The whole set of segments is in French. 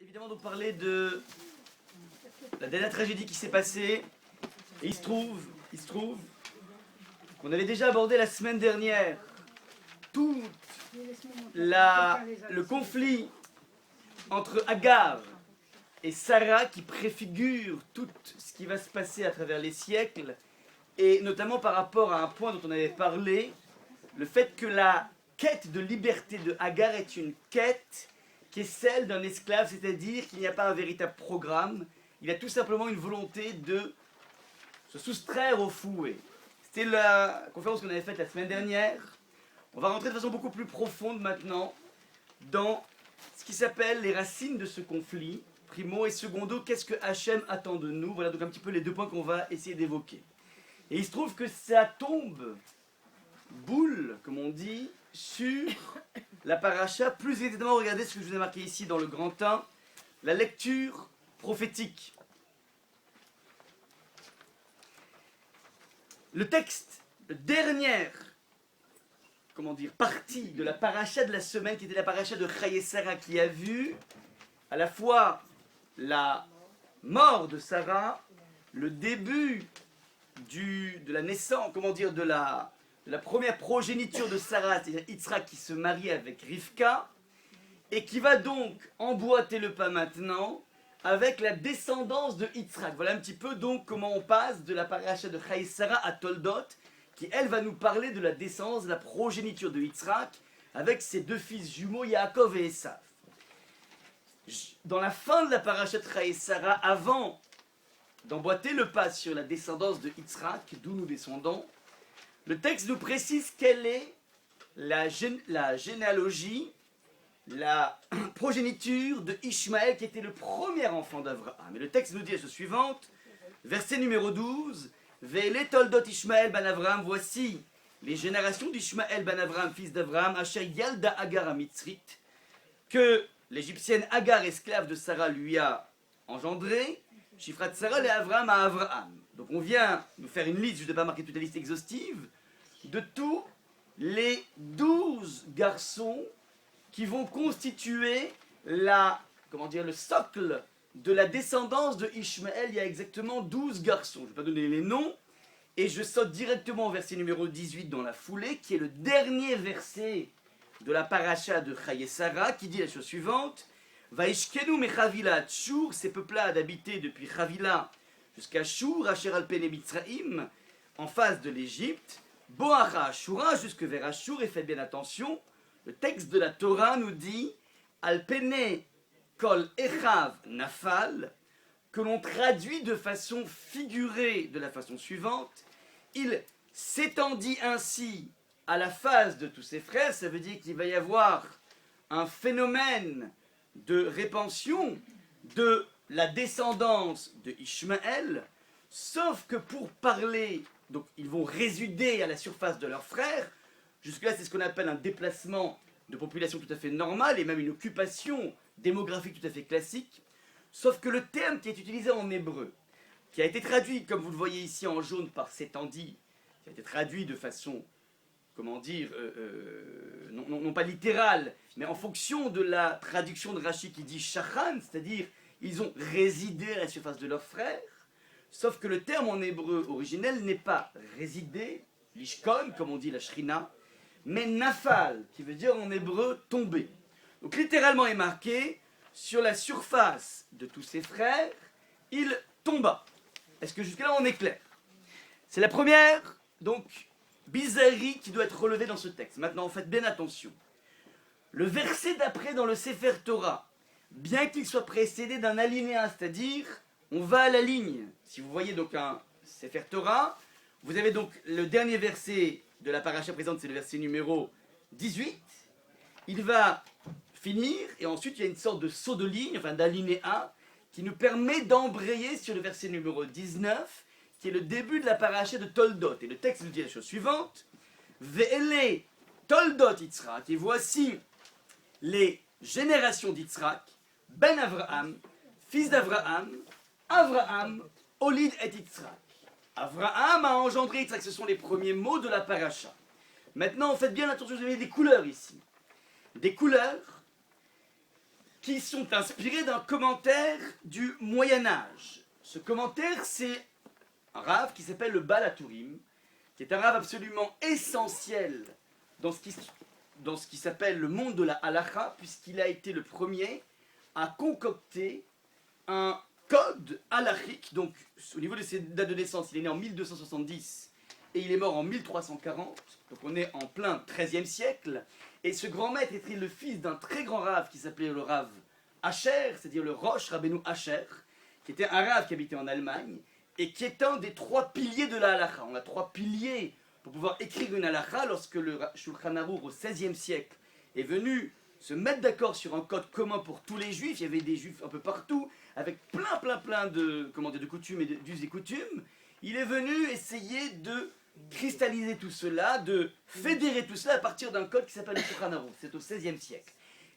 évidemment donc parler de la dernière tragédie qui s'est passée. Et il se trouve qu'on avait déjà abordé la semaine dernière tout le conflit entre Agar et Sarah qui préfigure tout ce qui va se passer à travers les siècles, et notamment par rapport à un point dont on avait parlé, le fait que la quête de liberté de Agar est une quête qui est celle d'un esclave, c'est-à-dire qu'il n'y a pas un véritable programme, il a tout simplement une volonté de se soustraire au fouet. C'était la conférence qu'on avait faite la semaine dernière. On va rentrer de façon beaucoup plus profonde maintenant dans ce qui s'appelle les racines de ce conflit, primo, et secondo, qu'est-ce que Hachem attend de nous. Voilà donc un petit peu les deux points qu'on va essayer d'évoquer. Et il se trouve que ça tombe boule, comme on dit, sur la paracha. Plus exactement, regardez ce que je vous ai marqué ici dans le grand 1, la lecture prophétique. Le texte, la dernière, partie de la paracha de la semaine, qui était la paracha de Chaye Sarah, qui a vu à la fois la mort de Sarah, le début de la naissance, de la première progéniture de Sarah, c'est-à-dire Yitzhak qui se marie avec Rivka, et qui va donc emboîter le pas maintenant avec la descendance de Yitzhak. Voilà un petit peu donc comment on passe de la paracha de Chaye Sarah à Toldot, qui elle va nous parler de la descendance, de la progéniture de Yitzhak, avec ses deux fils jumeaux, Yaakov et Esav. Dans la fin de la paracha de Chaye Sarah, avant d'emboîter le pas sur la descendance de Yitzhak, d'où nous descendons, le texte nous précise quelle est la généalogie, la progéniture de Ishmaël, qui était le premier enfant d'Avraham. Et le texte nous dit la chose suivante, verset numéro 12, Ve'ele toldot Ishmaël ben Avraham, voici les générations d'Ishmaël ben Avraham, fils d'Avraham, Asher Yalda Agar Amitzrit, que l'égyptienne Agar, esclave de Sarah, lui a engendré, Shifrat Sarah et Avraham à Avraham. Donc on vient nous faire une liste, je ne vais pas marquer toute la liste exhaustive, de tous les 12 garçons qui vont constituer le socle de la descendance de Ishmaël. Il y a exactement 12 garçons. Je ne vais pas donner les noms, et je saute directement au verset numéro 18 dans la foulée, qui est le dernier verset de la paracha de Chaye Sarah, qui dit la chose suivante, Vaishkenu mechavila ad Shur, ces peuplades habitaient depuis Chavila jusqu'à Shur, Asher al pene Mitzraim, en face de l'Égypte, Boacha Ashura, jusque vers Ashur, et faites bien attention, le texte de la Torah nous dit Al pene kol echav nafal, que l'on traduit de façon figurée de la façon suivante, il s'étendit ainsi à la face de tous ses frères. Ça veut dire qu'il va y avoir un phénomène de répansion de la descendance de Ishmaël, sauf que pour parler, donc ils vont résider à la surface de leurs frères. Jusque-là, c'est ce qu'on appelle un déplacement de population tout à fait normal, et même une occupation démographique tout à fait classique. Sauf que le terme qui est utilisé en hébreu, qui a été traduit, comme vous le voyez ici en jaune, par s'étendit, qui a été traduit de façon, non pas littérale, mais en fonction de la traduction de Rashi qui dit shachan, c'est-à-dire ils ont résidé à la surface de leurs frères. Sauf que le terme en hébreu originel n'est pas résidé, lishkon, comme on dit la shrina, mais nafal, qui veut dire en hébreu tomber. Donc littéralement est marqué, sur la surface de tous ses frères, il tomba. Est-ce que jusque-là on est clair? C'est la première, donc, bizarrerie qui doit être relevée dans ce texte. Maintenant, faites bien attention. Le verset d'après dans le Sefer Torah, bien qu'il soit précédé d'un alinéa, c'est-à-dire, on va à la ligne. Si vous voyez donc un Sefer Torah, vous avez donc le dernier verset de la paracha présente, c'est le verset numéro 18. Il va finir, et ensuite il y a une sorte de saut de ligne, d'alinéa, qui nous permet d'embrayer sur le verset numéro 19, qui est le début de la paracha de Toldot. Et le texte nous dit la chose suivante, Ve'ele Toldot Yitzhak, et voici les générations d'Yitzhak, ben Avraham, fils d'Avraham, Avraham, Olid et Yitzhak. Avraham a engendré Yitzhak, ce sont les premiers mots de la paracha. Maintenant, faites bien attention, vous avez des couleurs ici. Des couleurs qui sont inspirés d'un commentaire du Moyen-Âge. Ce commentaire, c'est un rave qui s'appelle le Baal HaTurim, qui est un rave absolument essentiel dans ce qui s'appelle le monde de la halakha, puisqu'il a été le premier à concocter un code halachique. Donc, au niveau de ses dates de naissance, il est né en 1270 et il est mort en 1340. Donc, on est en plein XIIIe siècle. Et ce grand maître était le fils d'un très grand rave qui s'appelait le rave Asher, c'est-à-dire le Rosh Rabbeinu Asher, qui était un rave qui habitait en Allemagne et qui est un des 3 piliers de la halakha. On a 3 piliers pour pouvoir écrire une halakha. Lorsque le Shulchan Aruch au XVIe siècle est venu se mettre d'accord sur un code commun pour tous les juifs, il y avait des juifs un peu partout, avec plein de, de coutumes et d'us et coutumes, il est venu essayer de cristalliser tout cela, de fédérer tout cela à partir d'un code qui s'appelle le Shulchan Aruch. C'est au XVIe siècle.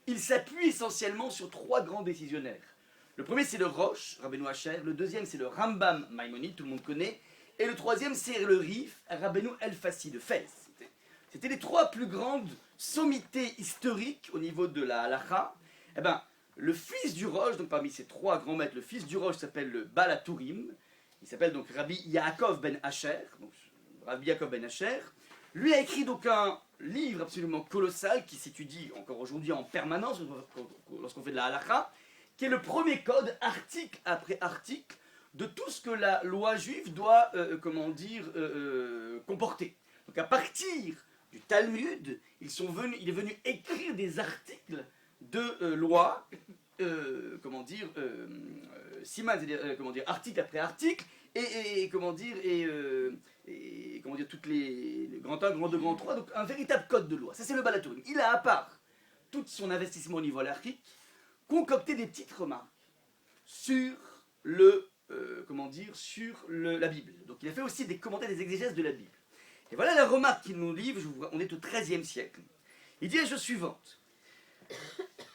Il s'appuie essentiellement sur 3 grands décisionnaires. Le premier, c'est le Rosh, Rabbeinu Asher. Le deuxième, c'est le Rambam Maïmonide, tout le monde connaît. Et le troisième, c'est le Rif, Rabbeinu El-Fassi de Fès. C'était les 3 plus grandes sommités historiques au niveau de la halakha. Eh ben, le fils du Rosh, donc parmi ces 3 grands maîtres, le fils du Rosh s'appelle le Baal HaTurim. Il s'appelle donc Rabbi Yaakov ben Asher. Donc, Rabbi Yaakov ben Asher. Lui a écrit donc un livre absolument colossal qui s'étudie encore aujourd'hui en permanence lorsqu'on fait de la halakha, qui est le premier code, article après article, de tout ce que la loi juive doit, comporter. Donc à partir du Talmud, il est venu écrire des articles de loi, siman, c'est-à-dire article après article, et toutes les grands 1, grand 2, grand 3, donc un véritable code de loi. Ça c'est le Baal HaTurim. Il a, à part tout son investissement au niveau halachique, concocté des petites remarques sur la Bible. Donc il a fait aussi des commentaires, des exégèses de la Bible. Et voilà la remarque qu'il nous livre, on est au XIIIe siècle. Il dit la chose suivante.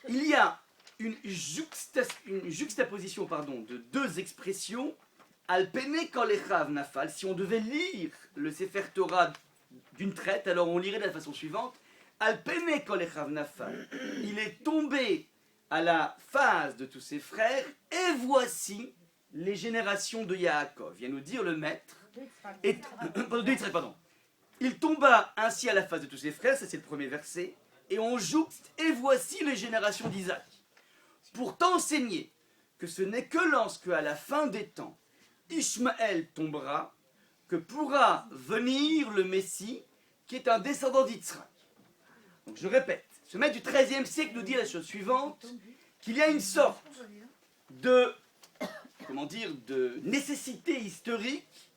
Il y a une juxtaposition de 2 expressions. Alpene kolechav nafal. Si on devait lire le Sefer Torah d'une traite, alors on lirait de la façon suivante. Alpene kolechav nafal. Il est tombé à la phase de tous ses frères, et voici les générations de Yaakov. Vient nous dire le maître. Il tomba ainsi à la face de tous ses frères, ça c'est le premier verset, et on jouxte, et voici les générations d'Isaac. Pour t'enseigner que ce n'est que lorsque, à la fin des temps, Ishmaël tombera, que pourra venir le Messie, qui est un descendant d'Yitzhak. Donc je répète, ce maître du XIIIe siècle nous dit la chose suivante, qu'il y a une sorte de nécessité historique.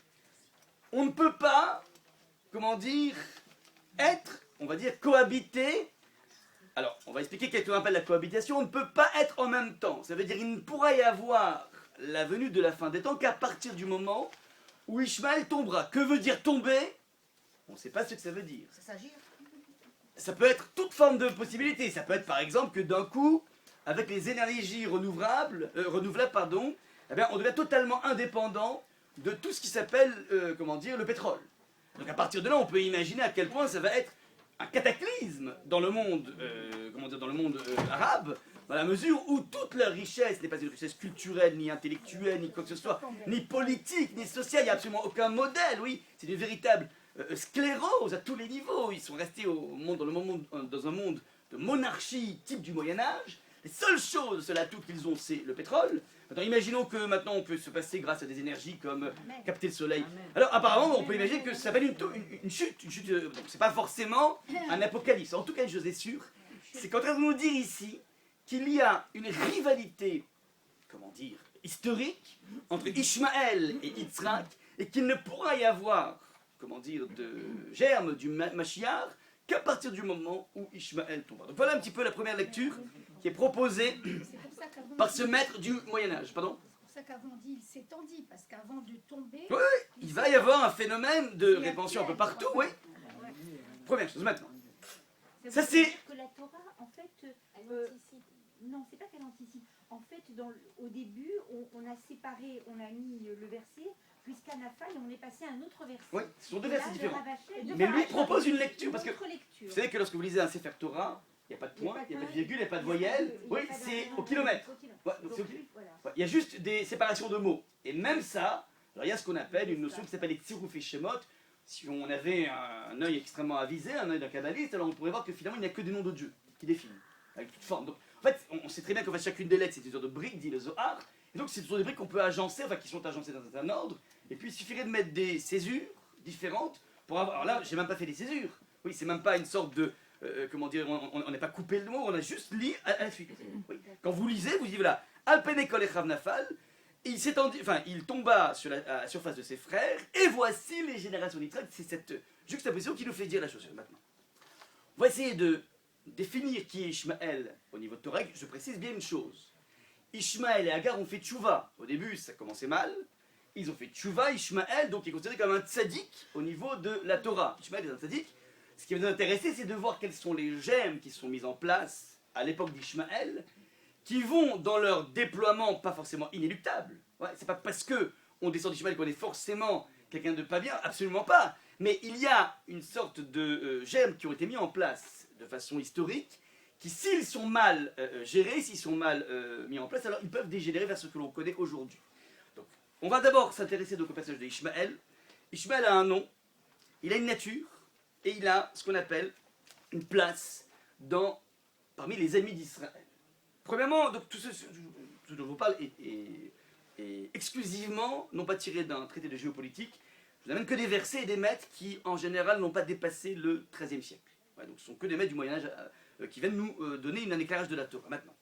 On ne peut pas, cohabiter. Alors, on va expliquer qu'est-ce qu'on appelle la cohabitation. On ne peut pas être en même temps. Ça veut dire qu'il ne pourra y avoir la venue de la fin des temps qu'à partir du moment où Ishmaël tombera. Que veut dire tomber? On ne sait pas ce que ça veut dire. Ça s'agit. Ça peut être toute forme de possibilité. Ça peut être par exemple que d'un coup, avec les énergies renouvelables, on devient totalement indépendant de tout ce qui s'appelle le pétrole. Donc à partir de là, on peut imaginer à quel point ça va être un cataclysme dans le monde, arabe, dans la mesure où toute leur richesse n'est pas une richesse culturelle, ni intellectuelle, ni quoi que ce soit, ni politique, ni sociale. Il n'y a absolument aucun modèle, oui. C'est une véritable sclérose à tous les niveaux. Ils sont restés dans un monde de monarchie type du Moyen-Âge. Les seules choses, cela tout qu'ils ont, c'est le pétrole. Maintenant, imaginons que maintenant on peut se passer grâce à des énergies comme capter le soleil. Alors apparemment, on peut imaginer que ça va être une chute. Donc c'est pas forcément un apocalypse. En tout cas, une chose est sûre, c'est qu'en train de nous dire ici qu'il y a une rivalité, historique entre Ishmaël et Yitzhak, et qu'il ne pourra y avoir, de germe du Mashiach qu'à partir du moment où Ishmaël tombera. Donc voilà un petit peu la première lecture qui est proposée par ce maître du Moyen-Âge. Pardon ? C'est pour ça qu'avant on dit il s'étendit, parce qu'avant de tomber... Oui, il va y avoir un phénomène de répansion un peu partout, oui. Première chose, maintenant. Ça c'est... Que la Torah, en fait... non, c'est pas qu'elle anticipe. En fait, au début, on a séparé, on a mis le verset jusqu'à Nafal et on est passé à un autre verset. Oui, ce sont 2 versets différents. Ravachel, Mais lui propose une lecture, parce que lecture. vous savez que lorsque vous lisez un Sefer Torah, Il n'y a pas de point, il n'y a pas de virgule, il n'y a pas de voyelle. Oui, c'est au kilomètre. Ouais, donc c'est au kilomètre. Ouais, il y a juste des séparations de mots. Et même ça, alors il y a ce qu'on appelle une notion qui s'appelle les tziruf et shemot. Si on avait un œil extrêmement avisé, un œil d'un kabbaliste, alors on pourrait voir que finalement il n'y a que des noms de Dieu qui définissent, avec toute forme. Donc en fait, on sait très bien qu'en fait chacune des lettres c'est une sorte de brique, dit le Zohar. Et donc ce sont des briques qu'on peut agencer, enfin qui sont agencées dans un certain ordre. Et puis il suffirait de mettre des césures différentes pour avoir. Alors là, j'ai même pas fait des césures. Oui, c'est même pas une sorte de. Comment dire, on n'a pas coupé le mot, on a juste lu à la suite. Oui. Quand vous lisez, vous dites voilà, Alpenekol et Chavnafal, il s'étendit, enfin, il tomba sur à la surface de ses frères, et voici les générations d'Israël. C'est cette juxtaposition qui nous fait dire la chose maintenant. On va essayer de définir qui est Ishmaël au niveau de Torah. Je précise bien une chose. Ishmaël et Agar ont fait tchouva. Au début, ça commençait mal. Ils ont fait tchouva, Ishmaël, donc il est considéré comme un tzaddik au niveau de la Torah. Ishmaël est un tzaddik. Ce qui va nous intéresser, c'est de voir quels sont les gemmes qui sont mis en place à l'époque d'Ishmaël, qui vont dans leur déploiement pas forcément inéluctable. Ouais, c'est pas parce que on descend d'Ishmaël qu'on est forcément quelqu'un de pas bien, absolument pas. Mais il y a une sorte de gemmes qui ont été mis en place de façon historique, qui s'ils sont mal gérés, s'ils sont mal mis en place, alors ils peuvent dégénérer vers ce que l'on connaît aujourd'hui. Donc, on va d'abord s'intéresser donc au passage d'Ishmaël. Ishmaël a un nom, il a une nature, et il a ce qu'on appelle une place parmi les ennemis d'Israël. Premièrement, donc, tout ce dont je vous parle est exclusivement, non pas tiré d'un traité de géopolitique, je n'amène que des versets et des maîtres qui, en général, n'ont pas dépassé le XIIIe siècle. Ouais, donc ce sont que des maîtres du Moyen-Âge qui viennent nous donner un éclairage de la Torah. Maintenant,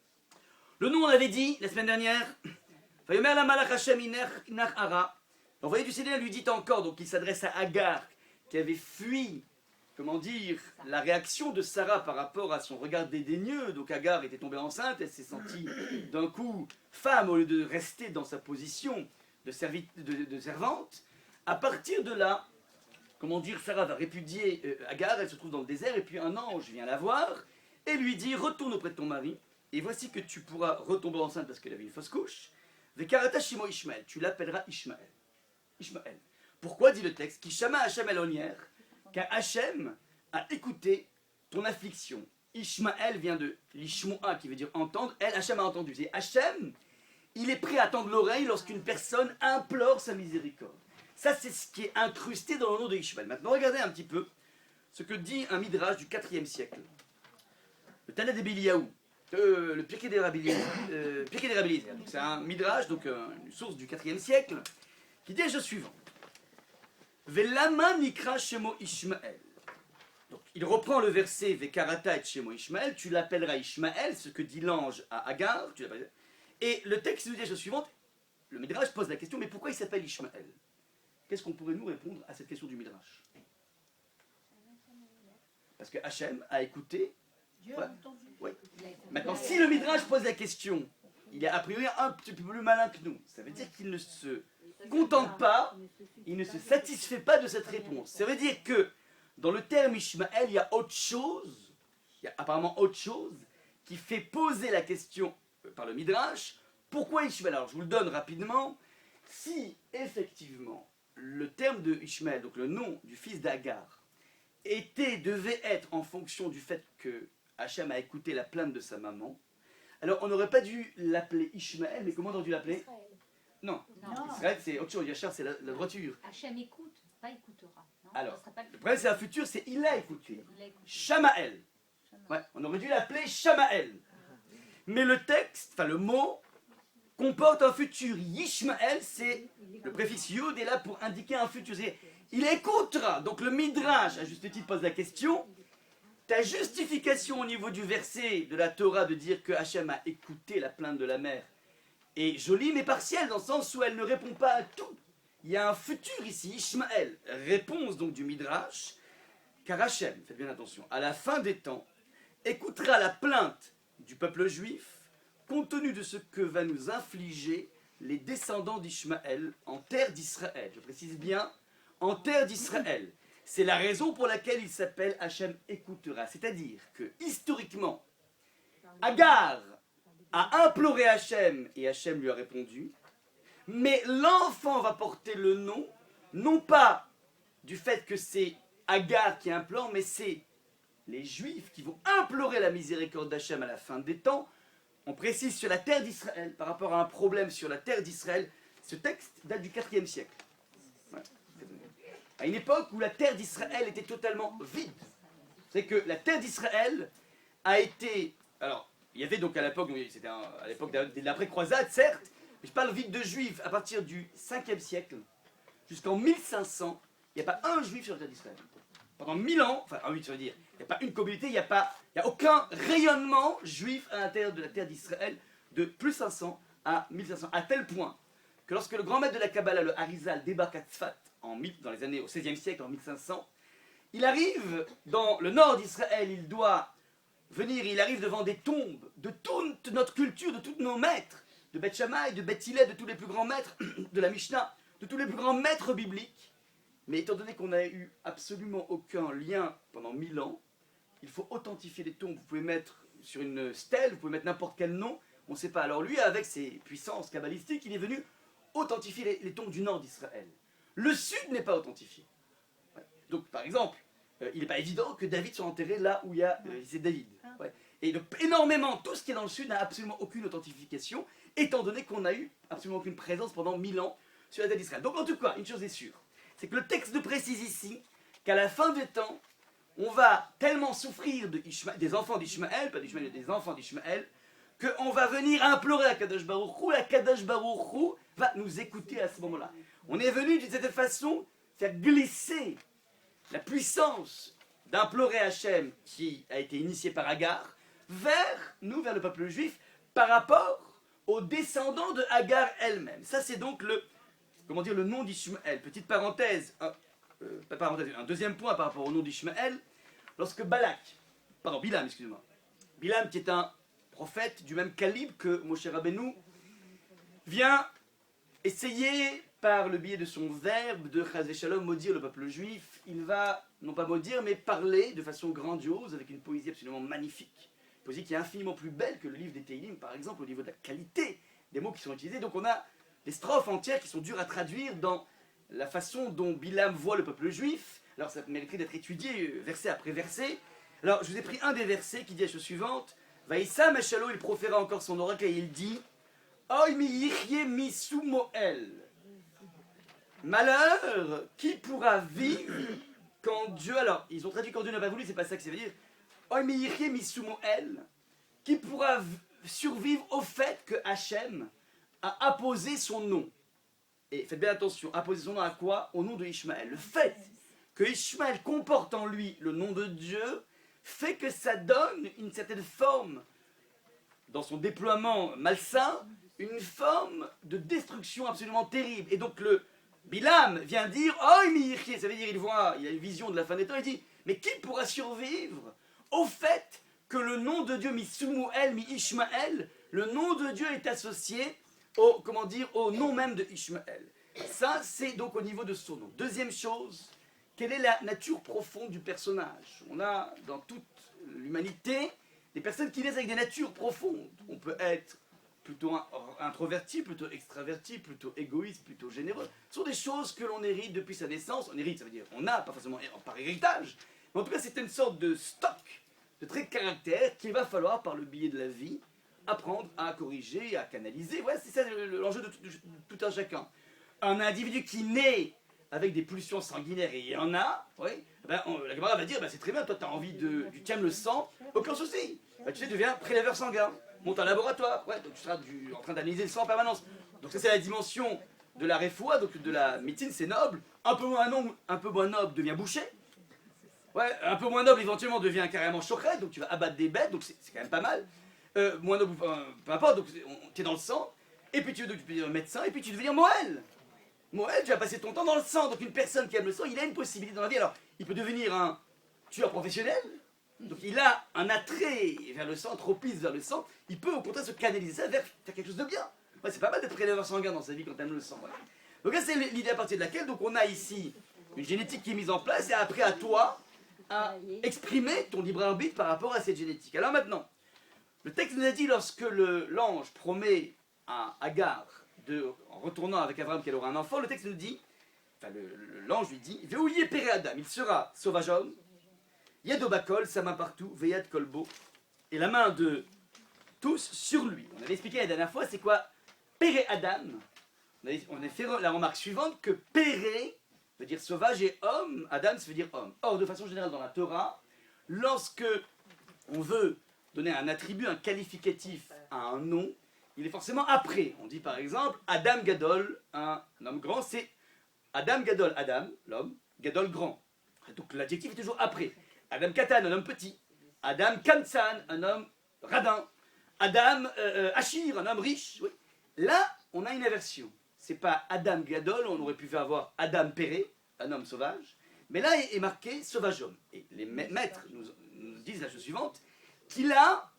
le nom, on l'avait dit la semaine dernière, Vayomer la malach Hashem inach hara. L'envoyé du Seigneur lui dit encore, donc il s'adresse à Agar, qui avait fui, comment dire, la réaction de Sarah par rapport à son regard dédaigneux. Donc Agar était tombée enceinte, elle s'est sentie d'un coup femme au lieu de rester dans sa position de servante. À partir de là, comment dire, Sarah va répudier Agar, elle se trouve dans le désert, et puis un ange vient la voir et lui dit, retourne auprès de ton mari, et voici que tu pourras retomber enceinte parce qu'elle avait une fausse couche. Vekarata shimo Ishmaël, tu l'appelleras Ishmaël. Ishmaël. Pourquoi, dit le texte, Kishama Hashem elonière, car Hachem a écouté ton affliction. Ishmaël vient de l'ishmoa, qui veut dire entendre. Elle, Hachem a entendu. C'est Hachem, il est prêt à tendre l'oreille lorsqu'une personne implore sa miséricorde. Ça, c'est ce qui est incrusté dans le nom de Ishmaël. Maintenant, regardez un petit peu ce que dit un midrash du IVe siècle. Le Tana de Béliaou, le Pirkei des Rabbi Eliezer. C'est un midrash, donc une source du IVe siècle, qui dit la chose suivante. Velama nikra shemo Ishmaël. Donc, il reprend le verset Vekarata et shemo Ishmaël, tu l'appelleras Ishmaël, ce que dit l'ange à Agar. Et le texte nous dit la chose suivante. Le midrash pose la question, mais pourquoi il s'appelle Ishmaël? Qu'est-ce qu'on pourrait nous répondre à cette question du midrash? Parce que Hachem a écouté. Dieu Ouais. a entendu. Ouais. Maintenant, si le midrash pose la question, il est a priori un petit peu plus malin que nous. Ça veut dire qu'il ne se contente pas, il ne se satisfait pas de cette réponse. Ça veut dire que dans le terme Ishmaël, il y a autre chose, il y a apparemment autre chose qui fait poser la question par le midrash. Pourquoi Ishmaël? Alors je vous le donne rapidement. Si effectivement le terme de Ishmaël, donc le nom du fils d'Agar, devait être en fonction du fait que Hachem a écouté la plainte de sa maman, alors on n'aurait pas dû l'appeler Ishmaël, mais comment on aurait dû l'appeler? Non, Israël c'est autre chose, Yachar c'est la droiture. Hachem écoute, pas écoutera. Non, Alors, ce serait pas le problème c'est un futur, c'est il a écouté. Il a écouté. Shamaël. Ouais, on aurait dû l'appeler Shamaël. Mais le texte, enfin le mot, comporte un futur. Yishmaël, c'est le préfixe yud est là pour indiquer un futur. Il écoutera. Donc le midrash, à juste titre, pose la question. Ta justification au niveau du verset de la Torah de dire que Hachem a écouté la plainte de la mère est jolie mais partielle dans le sens où elle ne répond pas à tout. Il y a un futur ici, Ishmaël. Réponse donc du midrash, car Hachem, faites bien attention, à la fin des temps, écoutera la plainte du peuple juif compte tenu de ce que va nous infliger les descendants d'Ishmaël en terre d'Israël. Je précise bien, en terre d'Israël. C'est la raison pour laquelle il s'appelle Hachem écoutera. C'est-à-dire que, historiquement, Agar a imploré Hachem et Hachem lui a répondu, mais l'enfant va porter le nom, non pas du fait que c'est Agar qui implore, mais c'est les Juifs qui vont implorer la miséricorde d'Hachem à la fin des temps. On précise sur la terre d'Israël, par rapport à un problème sur la terre d'Israël, ce texte date du IVe siècle. Ouais. À une époque où la terre d'Israël était totalement vide. C'est que la terre d'Israël a été... Alors, il y avait donc à l'époque, c'était à l'époque de l'après-croisade, certes, mais je parle vite de Juifs à partir du 5e siècle jusqu'en 1500, il n'y a pas un Juif sur la terre d'Israël. Pendant 1000 ans, enfin, oui, ça veut dire, il n'y a pas une communauté, il n'y a aucun rayonnement juif à l'intérieur de la terre d'Israël de plus 500 à 1500, à tel point que lorsque le grand maître de la Kabbalah, le Harizal, débarque à Tzfat dans les années au XVIe siècle, en 1500, il arrive dans le nord d'Israël, il doit venir, il arrive devant des tombes de toute notre culture, de tous nos maîtres, de Beth Shammai, de Beth Hillel, de tous les plus grands maîtres de la Mishnah, de tous les plus grands maîtres bibliques. Mais étant donné qu'on n'a eu absolument aucun lien pendant 1000 ans, il faut authentifier les tombes. Vous pouvez mettre sur une stèle, vous pouvez mettre n'importe quel nom, on ne sait pas. Alors lui, avec ses puissances kabbalistiques, il est venu authentifier les tombes du nord d'Israël. Le sud n'est pas authentifié. Ouais. Donc par exemple, il n'est pas évident que David soit enterré là où il y a c'est David. Ouais. Et donc énormément, tout ce qui est dans le sud n'a absolument aucune authentification, étant donné qu'on n'a eu absolument aucune présence pendant 1000 ans sur la terre d'Israël. Donc en tout cas, une chose est sûre, c'est que le texte nous précise ici qu'à la fin des temps, on va tellement souffrir des enfants d'Ishmaël, pas d'Ishmaël, des enfants d'Ishmaël, qu'on va venir implorer à Kadosh Baruch Hu, la Kadosh Baruch Hu va nous écouter à ce moment-là. On est venu d'une certaine façon faire glisser la puissance d'implorer Hachem qui a été initiée par Agar vers nous, vers le peuple juif, par rapport aux descendants de Agar elle-même. Ça c'est donc le nom d'Ishmaël. Petite parenthèse, un deuxième point par rapport au nom d'Ishmaël, lorsque Bilam, Bilam qui est un prophète du même calibre que Moshe Rabbeinu, vient essayer par le biais de son verbe de Chas Shalom maudire le peuple juif. Il va, non pas maudire, mais parler de façon grandiose, avec une poésie absolument magnifique. Une poésie qui est infiniment plus belle que le livre des Teilim, par exemple, au niveau de la qualité des mots qui sont utilisés. Donc on a des strophes entières qui sont dures à traduire dans la façon dont Bilam voit le peuple juif. Alors ça mériterait d'être étudié verset après verset. Alors je vous ai pris un des versets qui dit la chose suivante. Vaïssa Meshalo, il proféra encore son oracle et il dit Oy mi yichye mi sumoel. Malheur, qui pourra vivre quand Dieu... Alors, ils ont traduit quand Dieu n'a pas voulu, c'est pas ça que ça veut dire. Oy mi yichye mi sumoel. Qui pourra survivre au fait que Hachem a apposé son nom. Et faites bien attention, apposer son nom à quoi? Au nom de Ishmaël. Le fait que Ishmaël comporte en lui le nom de Dieu fait que ça donne une certaine forme, dans son déploiement malsain, une forme de destruction absolument terrible. Et donc le Bilam vient dire, oh mi, ça veut dire il a une vision de la fin des temps, il dit, mais qui pourra survivre au fait que le nom de Dieu, mi Sumuel, mi Ishmaël, le nom de Dieu est associé au nom même de Ishmaël. Ça, c'est donc au niveau de son nom. Deuxième chose, quelle est la nature profonde du personnage? On a dans toute l'humanité des personnes qui naissent avec des natures profondes. On peut être plutôt introverti, plutôt extraverti, plutôt égoïste, plutôt généreux. Ce sont des choses que l'on hérite depuis sa naissance. On hérite, ça veut dire on a, pas forcément par héritage, mais en tout cas c'est une sorte de stock de traits de caractère qu'il va falloir, par le biais de la vie, apprendre à corriger, à canaliser. Ouais, c'est ça l'enjeu de tout un chacun. Un individu qui naît avec des pulsions sanguinaires, et il y en a, oui, la Gemara va dire, c'est très bien, toi tu as envie tu aimes le sang, aucun souci. Tu sais, tu deviens prélèveur sanguin, monte un laboratoire, ouais, donc tu seras en train d'analyser le sang en permanence. Donc ça c'est la dimension de la réfoua, donc de la médecine, c'est noble. Un peu moins noble devient boucher. Ouais, un peu moins noble éventuellement devient carrément chocret, donc tu vas abattre des bêtes, donc c'est quand même pas mal. Moins noble, peu importe, donc tu es dans le sang, et puis tu deviens médecin, et puis tu deviens Moël. Moël, tu vas passer ton temps dans le sang, donc une personne qui aime le sang, il a une possibilité dans la vie. Alors, il peut devenir un tueur professionnel, donc il a un attrait vers le sang, un tropisme vers le sang, il peut au contraire se canaliser ça vers faire quelque chose de bien. Ouais, c'est pas mal d'être prélèveur sanguin dans sa vie quand tu aimes le sang. Voilà. Donc là, c'est l'idée à partir de laquelle donc on a ici une génétique qui est mise en place, et après à toi à exprimer ton libre arbitre par rapport à cette génétique. Alors maintenant, le texte nous a dit, lorsque l'ange promet à Agar, en retournant avec Abraham qu'elle aura un enfant, le texte nous dit, l'ange lui dit, Veouillé Péré Adam, il sera sauvage homme, Yado Bakol, sa main partout, Veyad Kolbo, et la main de tous sur lui. On avait expliqué la dernière fois, c'est quoi Péré Adam. On a fait la remarque suivante que Péré veut dire sauvage et homme, Adam ça veut dire homme. Or, de façon générale, dans la Torah, lorsque on veut donner un attribut, un qualificatif à un nom, il est forcément après. On dit par exemple Adam Gadol, un homme grand, c'est Adam Gadol, Adam, l'homme, Gadol grand. Donc l'adjectif est toujours après. Adam Katan, un homme petit. Adam Kamsan, un homme radin. Adam Achir, un homme riche. Oui. Là, on a une inversion. C'est pas Adam Gadol, on aurait pu faire avoir Adam Péré, un homme sauvage. Mais là est marqué sauvage homme. Et les maîtres nous disent la chose suivante, qu'il a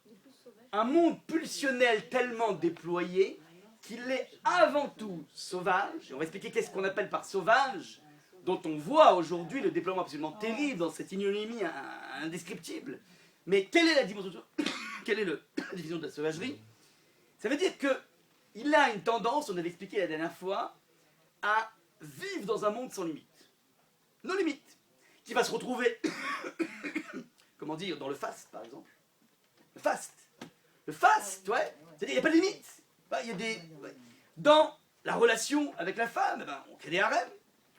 un monde pulsionnel tellement déployé qu'il est avant tout sauvage. Et on va expliquer qu'est-ce qu'on appelle par sauvage, dont on voit aujourd'hui le déploiement absolument terrible dans cette ignominie indescriptible. Mais quelle est la dimension, quelle est la division de la sauvagerie? Ça veut dire qu'il a une tendance, on avait expliqué la dernière fois, à vivre dans un monde sans limite. Nos limites. Qui va se retrouver, comment dire, dans le faste par exemple. Le faste. Le faste, ouais. C'est-à-dire qu'il n'y a pas de limite. Il y a des... Dans la relation avec la femme, eh ben, on crée des harems.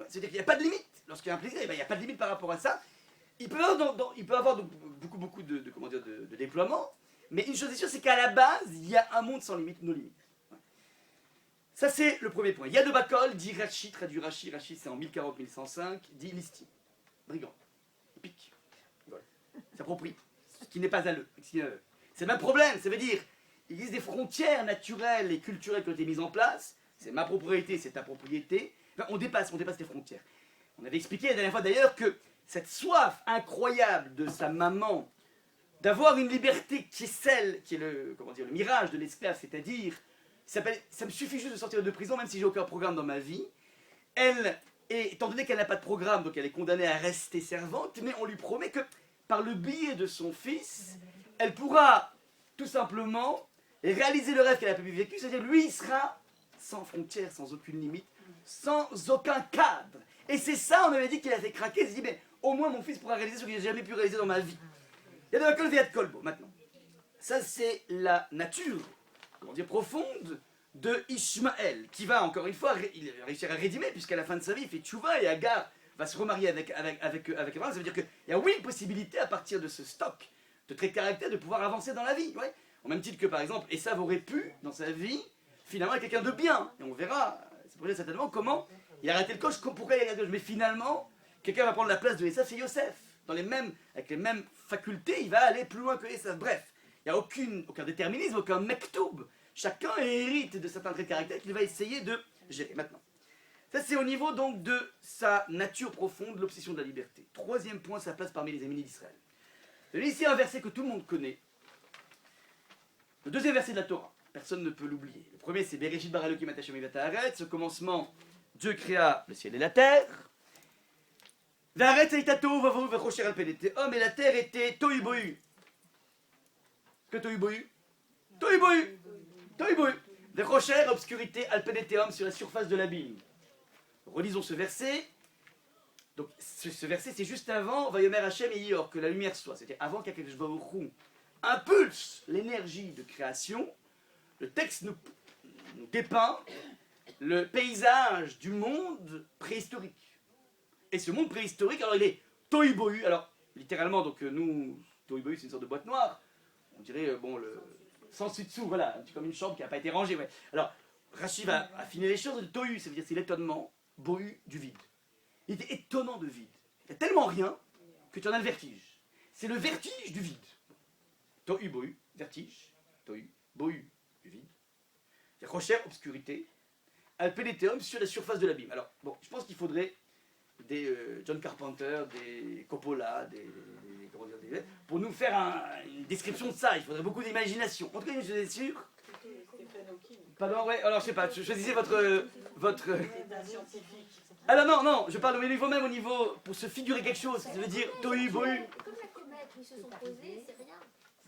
C'est-à-dire qu'il n'y a pas de limite. Lorsqu'il y a un plaisir, eh ben, il n'y a pas de limite par rapport à ça. Il peut y avoir beaucoup de déploiements. Mais une chose est sûre, c'est qu'à la base, il y a un monde sans limite, nos limites. Ça, c'est le premier point. Yad Bakol, dit Rashi, traduit Rashi, c'est en 1040-1105, dit listim. Brigand. Il pique. Voilà. S'approprie. Ce qui n'est pas à eux. C'est le même problème. Ça veut dire, il existe des frontières naturelles et culturelles qui ont été mises en place. C'est ma propriété, c'est ta propriété. Enfin, on dépasse les frontières. On avait expliqué la dernière fois d'ailleurs que cette soif incroyable de sa maman d'avoir une liberté qui est celle, qui est le mirage de l'esclave, c'est-à-dire, ça me suffit juste de sortir de prison, même si j'ai aucun programme dans ma vie. Elle, étant donné qu'elle n'a pas de programme, donc elle est condamnée à rester servante, mais on lui promet que par le biais de son fils, elle pourra tout simplement réaliser le rêve qu'elle a pas vécu, c'est-à-dire lui, il sera sans frontières, sans aucune limite, sans aucun cadre. Et c'est ça, on avait dit qu'il a fait craquer, il s'est dit, mais au moins mon fils pourra réaliser ce que j'ai jamais pu réaliser dans ma vie. Il y a de la Veyad Kolbo, maintenant. Ça, c'est la nature, profonde de Ishmaël, qui va, encore une fois, il va réussir à rédimer, puisqu'à la fin de sa vie, il fait tchouva, et Agar va se remarier avec Abraham. Ça veut dire qu'il y a, oui, une possibilité, à partir de ce stock de traits de caractère, de pouvoir avancer dans la vie. Ouais. Au même titre que, par exemple, Esav aurait pu, dans sa vie, finalement, être quelqu'un de bien. Et on verra, c'est pour certainement comment il a arrêté le coche, pourquoi il a arrêté le coche. Mais finalement, quelqu'un va prendre la place de Esav, c'est Yosef. Avec les mêmes facultés, il va aller plus loin que Esav. Bref, il n'y a aucun déterminisme, aucun mektoub. Chacun hérite de certains traits de caractère qu'il va essayer de gérer. Maintenant, ça c'est au niveau donc de sa nature profonde, l'obsession de la liberté. Troisième point, sa place parmi les ennemis d'Israël. Ici un verset que tout le monde connaît. Le deuxième verset de la Torah, personne ne peut l'oublier. Le premier c'est Bereshit bara Elokim et Hashem v'haaretz. Ce commencement, Dieu créa le ciel et la terre. V'haaretz hayta tohu vavohu v'chosher al pnei tehom, et la terre était tohu bohu. Que tohu bohu? Tohu bohu. Tohu bohu. V'chosher, obscurité, al pnei tehom, sur la surface de l'abîme. Relisons ce verset. Donc ce verset c'est juste avant Vayomer Hashem et Yor, que la lumière soit. C'était avant qu'Akadosh Baruch Hu impulse l'énergie de création. Le texte nous dépeint le paysage du monde préhistorique. Et ce monde préhistorique, alors il est tohu bohu. Alors littéralement, donc nous, tohu bohu c'est une sorte de boîte noire. On dirait, sans dessus-dessous, voilà, comme une chambre qui n'a pas été rangée. Ouais. Alors Rashi va affiner les choses. Tohu, ça veut dire c'est l'étonnement, bohu du vide. Il était étonnant de vide. Il n'y a tellement rien que tu en as le vertige. C'est le vertige du vide. Tohu bohu, vertige. Tohu bohu, du vide. Rocher, obscurité. Al pnei tehom, sur la surface de l'abîme. Alors, bon, je pense qu'il faudrait des John Carpenter, des Coppola, pour nous faire une description de ça. Il faudrait beaucoup d'imagination. En tout cas, je suis sûr. Pardon, ouais, alors je sais pas, choisissez votre... Alors non, je parle au niveau même, au niveau, pour se figurer quelque chose, ça veut dire tohu bohu. Comme la comète, ils se sont posés, c'est rien.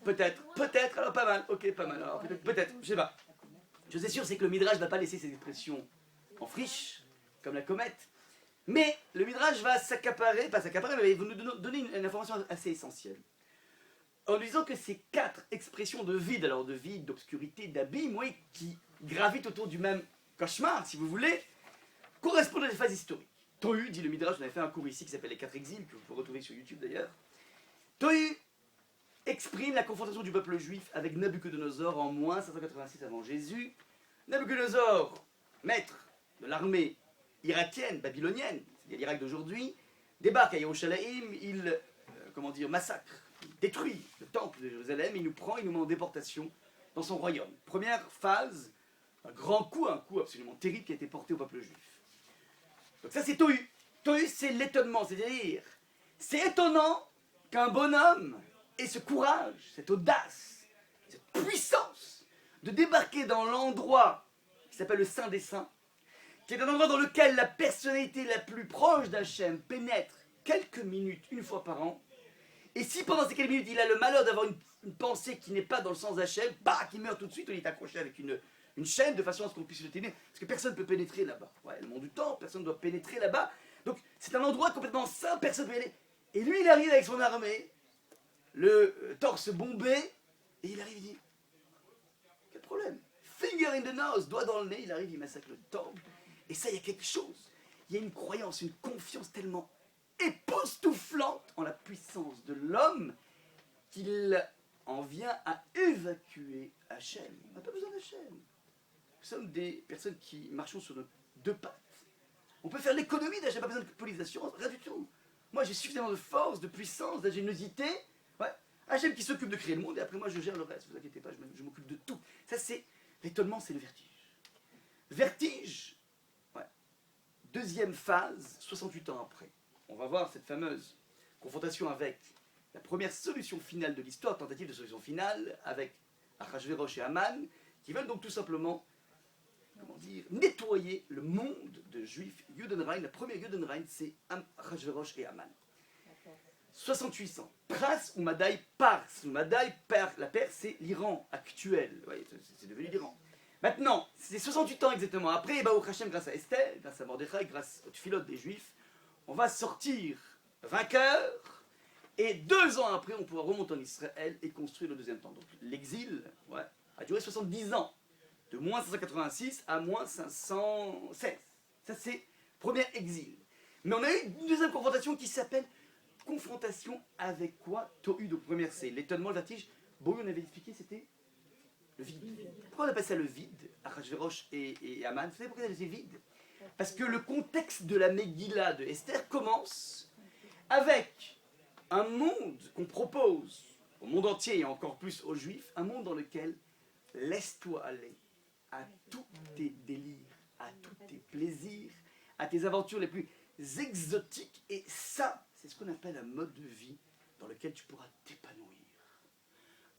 Peut-être, alors pas mal, ok, pas mal, alors peut-être, je sais pas. Je suis sûr, c'est que le Midrash ne va pas laisser ses expressions en friche, comme la comète. Mais le Midrash va s'accaparer, pas s'accaparer, mais il va nous donner une information assez essentielle. En nous disant que ces 4 expressions de vide, alors de vide, d'obscurité, d'abîme, oui, qui gravitent autour du même cauchemar, si vous voulez, correspondent à des phases historiques. Tohu, dit le Midrash, on avait fait un cours ici qui s'appelle les 4 exils, que vous pouvez retrouver sur YouTube d'ailleurs. Tohu exprime la confrontation du peuple juif avec Nabuchodonosor en moins 586 avant Jésus. Nabuchodonosor, maître de l'armée irakienne, babylonienne, c'est-à-dire l'Irak d'aujourd'hui, débarque à Yerushalayim, il massacre, il détruit le temple de Jérusalem, il nous prend, il nous met en déportation dans son royaume. Première phase, un coup absolument terrible qui a été porté au peuple juif. Donc ça c'est Tohu. Tohu c'est l'étonnement, c'est-à-dire, c'est étonnant qu'un bonhomme ait ce courage, cette audace, cette puissance de débarquer dans l'endroit qui s'appelle le Saint des Saints, qui est un endroit dans lequel la personnalité la plus proche d'Hachem pénètre quelques minutes, une fois par an, et si pendant ces quelques minutes il a le malheur d'avoir une pensée qui n'est pas dans le sens d'Hachem, bah, il meurt tout de suite, on est accroché avec une chaîne de façon à ce qu'on puisse le tenir, parce que personne ne peut pénétrer là-bas. Ouais, le monde du temps, personne ne doit pénétrer là-bas, donc c'est un endroit complètement saint, personne ne peut y aller. Et lui il arrive avec son armée, le torse bombé, et il arrive, il dit, quel problème? Finger in the nose, doigt dans le nez, il arrive, il massacre le temple. Et ça, il y a quelque chose. Il y a une croyance, une confiance tellement époustouflante en la puissance de l'homme qu'il en vient à évacuer Hachem. On n'a pas besoin d'Hachem. Nous sommes des personnes qui marchons sur nos 2 pattes. On peut faire l'économie d'Hachem, pas besoin de police d'assurance, rien du tout. Moi, j'ai suffisamment de force, de puissance, d'ingéniosité. Ouais. Hachem qui s'occupe de créer le monde et après moi, je gère le reste. Ne vous inquiétez pas, je m'occupe de tout. Ça, c'est l'étonnement, c'est le vertige. Vertige. Deuxième phase, 68 ans après. On va voir cette fameuse confrontation avec la première solution finale de l'histoire, tentative de solution finale, avec Achashverosh et Haman, qui veulent donc tout simplement, nettoyer le monde de juifs. Judenrein, la première Judenrein, c'est Achashverosh et Haman. 68 ans. Pras ou Madaï Pars. Madaï, la Perse, c'est l'Iran actuel. Ouais, c'est devenu l'Iran. Maintenant, c'est 68 ans exactement après, bah, au Hachem, grâce à Esther, grâce à Mordechai, grâce aux filotes des Juifs, on va sortir vainqueur, et 2 ans après, on pourra remonter en Israël et construire le deuxième temple. Donc l'exil a duré 70 ans, de moins 586 à moins 516. Ça c'est premier exil. Mais on a eu une deuxième confrontation qui s'appelle confrontation avec quoi? Tohu, donc première c'est l'étonnement, le vertige. Bon, on avait expliqué, c'était le vide. Pourquoi on appelle ça le vide? Achashverosh et Haman, vous savez pourquoi c'est vide? Parce que le contexte de la Megillah de Esther commence avec un monde qu'on propose au monde entier et encore plus aux Juifs, un monde dans lequel laisse-toi aller à tous tes délires, à tous tes plaisirs, à tes aventures les plus exotiques, et ça, c'est ce qu'on appelle un mode de vie dans lequel tu pourras t'épanouir.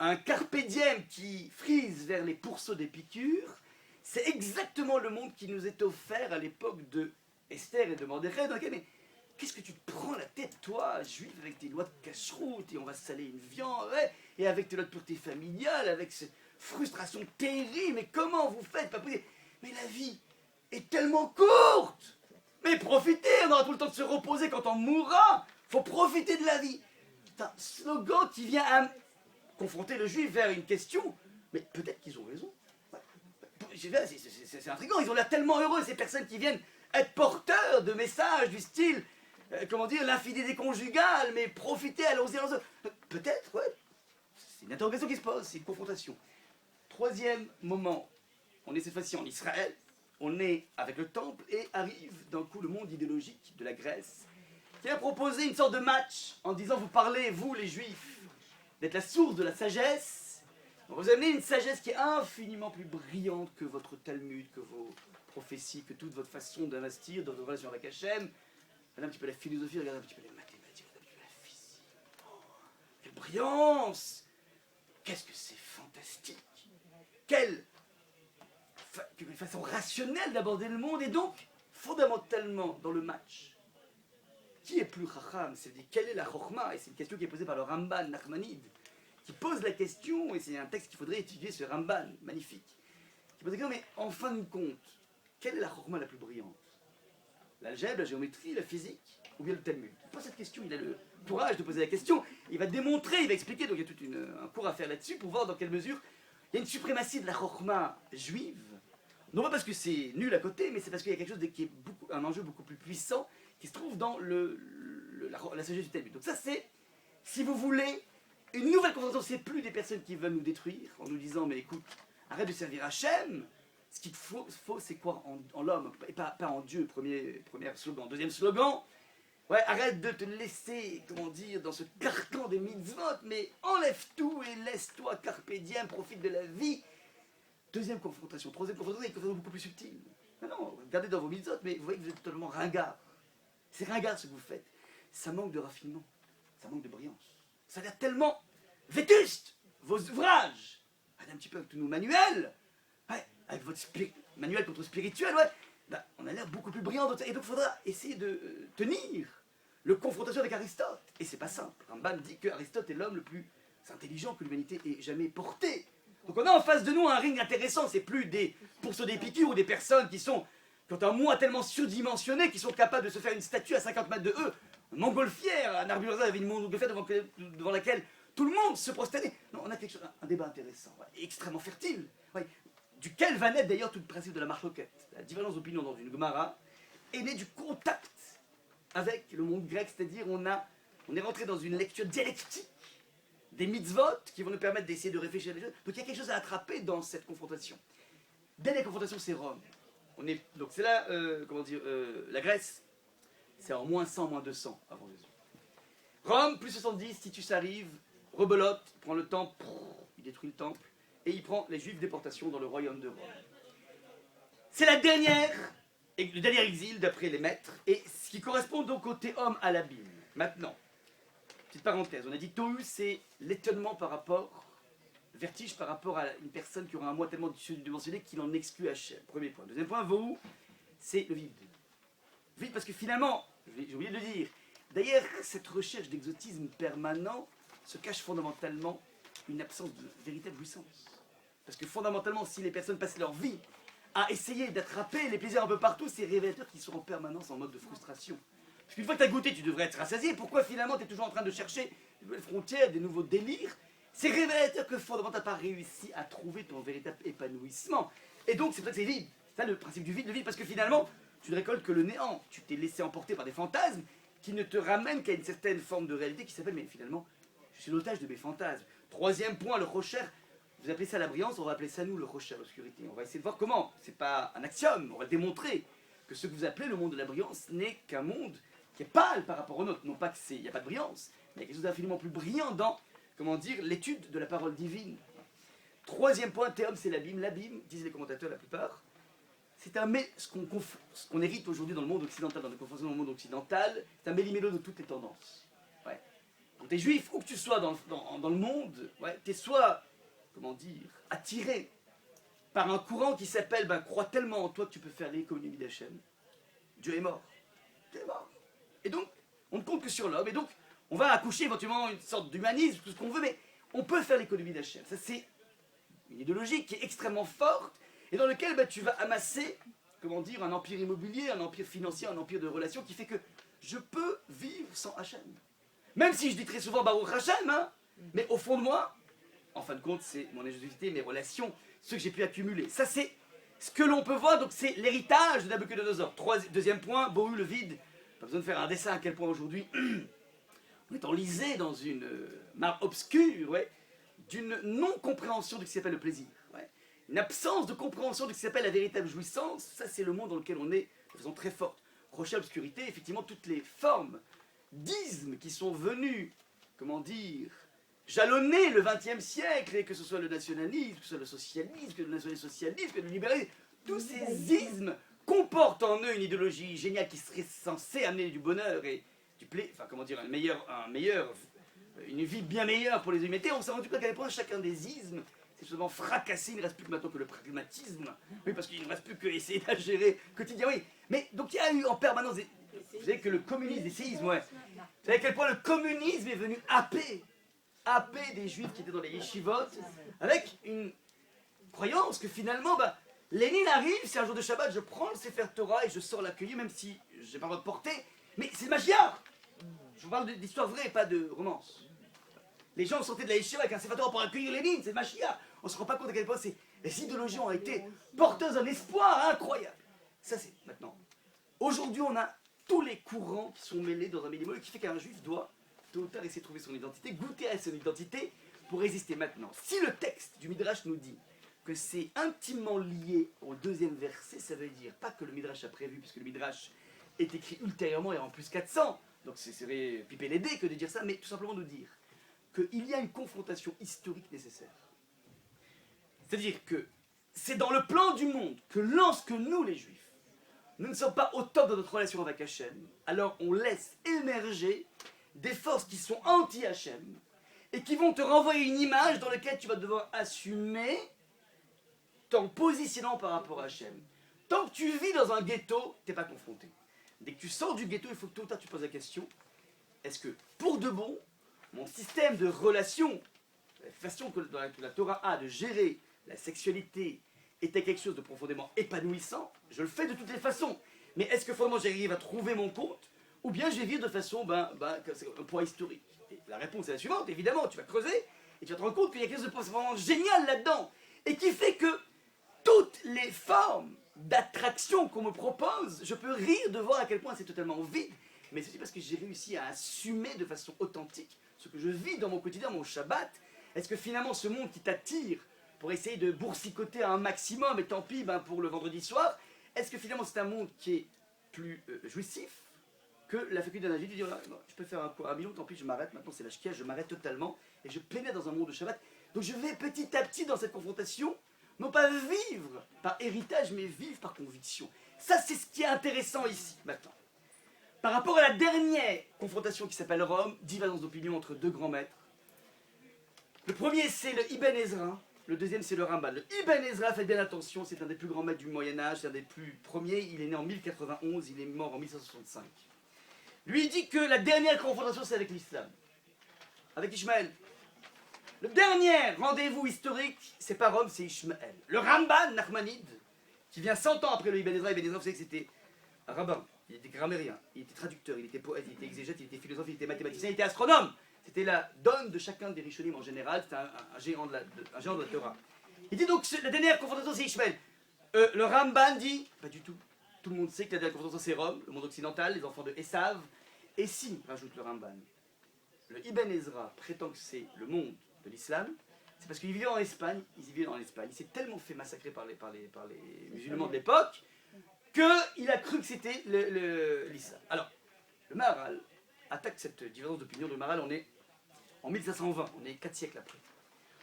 Un carpe diem qui frise vers les pourceaux d'Épicure, c'est exactement le monde qui nous est offert à l'époque de Esther et de Mordechai, dans lequel, mais qu'est-ce que tu te prends la tête, toi, juif, avec tes lois de cacheroute, et on va saler une viande, ouais, et avec tes lois de pureté familiale, avec cette frustration terrible, mais comment vous faites, pas possible. Mais la vie est tellement courte. Mais profitez, on aura tout le temps de se reposer quand on mourra. Faut profiter de la vie. C'est un slogan qui vient à confronter le juif vers une question, mais peut-être qu'ils ont raison. C'est intriguant, ils ont l'air tellement heureux, ces personnes qui viennent être porteurs de messages du style, l'infidélité conjugale, mais profitez, allons-y, allons-y. Peut-être, ouais. C'est une interrogation qui se pose, c'est une confrontation. Troisième moment, on est cette fois-ci en Israël, on est avec le temple et arrive d'un coup le monde idéologique de la Grèce qui a proposé une sorte de match en disant vous parlez, vous les juifs, d'être la source de la sagesse, vous amenez une sagesse qui est infiniment plus brillante que votre Talmud, que vos prophéties, que toute votre façon d'investir dans vos relations avec Hachem. Regardez un petit peu la philosophie, regardez un petit peu les mathématiques, regardez un petit peu la physique. Oh, quelle brillance! Qu'est-ce que c'est fantastique! Quelle façon rationnelle d'aborder le monde, et donc, fondamentalement, dans le match, qui est plus chacham? C'est-à-dire, quelle est la chokhma? Et c'est une question qui est posée par le Ramban Nachmanide, qui pose la question, et c'est un texte qu'il faudrait étudier, ce Ramban, magnifique, qui pose la question, mais en fin de compte, quelle est la chokhma la plus brillante? l'algèbre, la géométrie, la physique, ou bien le Talmud? Il pose cette question, il a le courage de poser la question, il va démontrer, il va expliquer, donc il y a tout un cours à faire là-dessus pour voir dans quelle mesure il y a une suprématie de la chokhma juive, non pas parce que c'est nul à côté, mais c'est parce qu'il y a quelque chose qui est un enjeu beaucoup plus puissant qui se trouve dans la sagesse du Talmud. Donc ça c'est, si vous voulez, une nouvelle confrontation. C'est plus des personnes qui veulent nous détruire en nous disant mais écoute, arrête de servir Hachem, ce qu'il faut c'est croire en l'homme et pas en Dieu. Premier slogan. Deuxième slogan, ouais, arrête de te laisser, comment dire, dans ce carcan des mitzvot, mais enlève tout et laisse-toi carpe diem, profite de la vie. Deuxième confrontation. Troisième confrontation, c'est une confrontation beaucoup plus subtile. Non, regardez dans vos mitzvot, mais vous voyez que vous êtes totalement ringard. C'est ringard ce que vous faites. Ça manque de raffinement, ça manque de brillance. Ça a l'air tellement vétuste, vos ouvrages. Regardez un petit peu avec tous nos manuels, ouais, avec votre manuel contre spirituel, ouais. Ben, on a l'air beaucoup plus brillant. Et donc il faudra essayer de tenir le confrontation avec Aristote. Et c'est pas simple. Rambam dit que Aristote est l'homme le plus intelligent que l'humanité ait jamais porté. Donc on a en face de nous un ring intéressant. C'est plus des pourceaux d'Épicure ou des personnes qui ont un moi tellement surdimensionné qu'ils sont capables de se faire une statue à 50 mètres de eux. Un montgolfière, un Arbulazar avait une montgolfière devant laquelle tout le monde se prosternait. Non, on a quelque chose, un débat intéressant, ouais, extrêmement fertile, ouais, duquel va naître d'ailleurs tout le principe de la marloquette. La divergence d'opinion dans une Gemara est née du contact avec le monde grec, c'est-à-dire on est rentré dans une lecture dialectique des mitzvot qui vont nous permettre d'essayer de réfléchir à des choses. Donc il y a quelque chose à attraper dans cette confrontation. Dernière confrontation, c'est Rome. Donc c'est là, la Grèce, c'est en moins 100, moins 200 avant Jésus. Rome, plus 70, Titus arrive, rebelote, prend le temple, il détruit le temple, et il prend les Juifs déportation dans le royaume de Rome. C'est le dernier exil d'après les maîtres, et ce qui correspond donc au théum à l'abîme. Maintenant, petite parenthèse, on a dit Tohu, c'est l'étonnement par rapport, vertige par rapport à une personne qui aura un moi tellement surdimensionné qu'il en exclut Hachem. Premier point. Deuxième point, Vohu, c'est le vide. Vide parce que finalement, j'ai oublié de le dire, d'ailleurs, cette recherche d'exotisme permanent se cache fondamentalement une absence de véritable jouissance. Parce que fondamentalement, si les personnes passent leur vie à essayer d'attraper les plaisirs un peu partout, c'est révélateur qu'ils sont en permanence en mode de frustration. Parce qu'une fois que tu as goûté, tu devrais être rassasié. Pourquoi finalement tu es toujours en train de chercher de nouvelles frontières, des nouveaux délires? C'est révélateur que fondamentalement tu n'as pas réussi à trouver ton véritable épanouissement. Et donc c'est pour ça que c'est vide. C'est ça le principe du vide, le vide, parce que finalement, tu ne récoltes que le néant. Tu t'es laissé emporter par des fantasmes qui ne te ramènent qu'à une certaine forme de réalité qui s'appelle, mais finalement, je suis l'otage de mes fantasmes. Troisième point, le rocher. Vous appelez ça la brillance, on va appeler ça nous le rocher, l'obscurité. On va essayer de voir comment. C'est pas un axiome, on va démontrer que ce que vous appelez le monde de la brillance n'est qu'un monde qui est pâle par rapport au nôtre. Non pas qu'il n'y a pas de brillance, mais il y a quelque chose d'infiniment plus brillant dans, l'étude de la parole divine. Troisième point, théum, c'est l'abîme. L'abîme, disent les commentateurs la plupart, c'est ce qu'on hérite aujourd'hui dans le monde occidental, dans les confessions dans le monde occidental, c'est un méli-mélo de toutes les tendances. Ouais. Quand tu es juif, où que tu sois dans le monde, ouais, tu es soit, attiré par un courant qui s'appelle, crois tellement en toi que tu peux faire l'économie d'Hachem. Dieu est mort. Dieu est mort. Et donc, on ne compte que sur l'homme, et donc, on va accoucher éventuellement une sorte d'humanisme, tout ce qu'on veut, mais on peut faire l'économie d'Hachem. Ça, c'est une idéologie qui est extrêmement forte, et dans lequel tu vas amasser, un empire immobilier, un empire financier, un empire de relations qui fait que je peux vivre sans Hachem. Même si je dis très souvent Baruch Hachem, hein, mais au fond de moi, en fin de compte, c'est mon ingéniosité, mes relations, ce que j'ai pu accumuler. Ça, c'est ce que l'on peut voir, donc c'est l'héritage de Nabucodonosor. Deuxième point, Bohu, le vide. Pas besoin de faire un dessin à quel point aujourd'hui on est enlisé dans une mare obscure, ouais, d'une non-compréhension de ce qui s'appelle le plaisir. Ouais. Une absence de compréhension de ce qui s'appelle la véritable jouissance. Ça, c'est le monde dans lequel on est de façon très forte. Rocher, obscurité, effectivement, toutes les formes d'ismes qui sont venues, jalonner le XXe siècle, et que ce soit le nationalisme, que ce soit le socialisme, que le national-socialisme, que le libéralisme, tous ces ismes comportent en eux une idéologie géniale qui serait censée amener du bonheur et du plaisir, une vie bien meilleure pour les humanité. On s'est rendu compte à quel point chacun des ismes c'est seulement fracassé, il ne reste plus que maintenant que le pragmatisme, oui, parce qu'il ne reste plus que essayer d'agérer quotidien, oui. Mais donc il y a eu en permanence, vous savez que le communisme, des séismes, ouais. Vous savez à quel point le communisme est venu happer des juifs qui étaient dans les yeshivot, avec une croyance que finalement, Lénine arrive, c'est un jour de Shabbat, je prends le Sefer Torah et je sors l'accueillir, même si je n'ai pas le droit de porter. Mais c'est le Mashiach. Je vous parle d'histoire vraie et pas de romance. Les gens sortaient de la Yeshiva avec un Sefer Torah pour accueillir Lénine, c'est le Mashiach. On ne se rend pas compte à quel point les idéologies ont été porteuses d'un espoir incroyable. Ça c'est maintenant. Aujourd'hui, on a tous les courants qui sont mêlés dans un minimum, qui fait qu'un juif doit, tôt ou tard, essayer de trouver son identité, goûter à son identité pour résister maintenant. Si le texte du Midrash nous dit que c'est intimement lié au deuxième verset, ça veut dire pas que le Midrash a prévu, puisque le Midrash est écrit ultérieurement et en plus 400, donc ce serait piper les dés que de dire ça, mais tout simplement nous dire qu'il y a une confrontation historique nécessaire. C'est-à-dire que c'est dans le plan du monde que lorsque nous, les Juifs, nous ne sommes pas au top de notre relation avec Hachem, alors on laisse émerger des forces qui sont anti-Hachem et qui vont te renvoyer une image dans laquelle tu vas devoir assumer ton positionnement par rapport à Hachem. Tant que tu vis dans un ghetto, tu n'es pas confronté. Dès que tu sors du ghetto, il faut que tôt ou tard tu poses la question, est-ce que pour de bon, mon système de relations, la façon que la Torah a de gérer la sexualité était quelque chose de profondément épanouissant, je le fais de toutes les façons. Mais est-ce que vraiment j'arrive à trouver mon compte, ou bien je vais vivre de façon, un poids historique? Et la réponse est la suivante, évidemment, tu vas creuser, et tu vas te rendre compte qu'il y a quelque chose de vraiment génial là-dedans, et qui fait que toutes les formes d'attraction qu'on me propose, je peux rire de voir à quel point c'est totalement vide, mais c'est parce que j'ai réussi à assumer de façon authentique ce que je vis dans mon quotidien, mon Shabbat. Est-ce que finalement ce monde qui t'attire pour essayer de boursicoter un maximum, et tant pis pour le vendredi soir, est-ce que finalement c'est un monde qui est plus jouissif que la faculté d'un individu de dire je peux faire un cours à million, tant pis je m'arrête, maintenant c'est la shkia, je m'arrête totalement, et je pénètre dans un monde de Shabbat. Donc je vais petit à petit dans cette confrontation, non pas vivre par héritage, mais vivre par conviction. Ça c'est ce qui est intéressant ici, maintenant. Par rapport à la dernière confrontation qui s'appelle Rome, divergence d'opinion entre deux grands maîtres. Le premier c'est le Ibn Ezra, le deuxième c'est le Ramban. Le Ibn Ezra, faites bien attention, c'est un des plus grands maîtres du Moyen-Âge, c'est un des plus premiers, il est né en 1091, il est mort en 1565. Lui il dit que la dernière confrontation c'est avec l'islam, avec Ishmaël. Le dernier rendez-vous historique, c'est pas Rome, c'est Ishmaël. Le Ramban, Nachmanide, qui vient 100 ans après le Ibn Ezra, vous savez que c'était un rabbin, il était grammairien, il était traducteur, il était poète, il était exégète, il était philosophe, il était mathématicien, il était astronome. C'était la donne de chacun des Rishonim en général, c'était un géant de la Torah. Il dit donc, la dernière confrontation c'est Ishmael. Le Ramban dit, pas du tout. Tout le monde sait que la dernière confrontation c'est Rome, le monde occidental, les enfants de Esav. Et si, rajoute le Ramban, le Ibn Ezra prétend que c'est le monde de l'islam, c'est parce qu'il vivait en Espagne, il s'est tellement fait massacrer par les musulmans de l'époque, qu'il a cru que c'était l'islam. Alors, le Maharal attaque cette divergence d'opinion. Le Maharal, on est en 1520, on est 4 siècles après.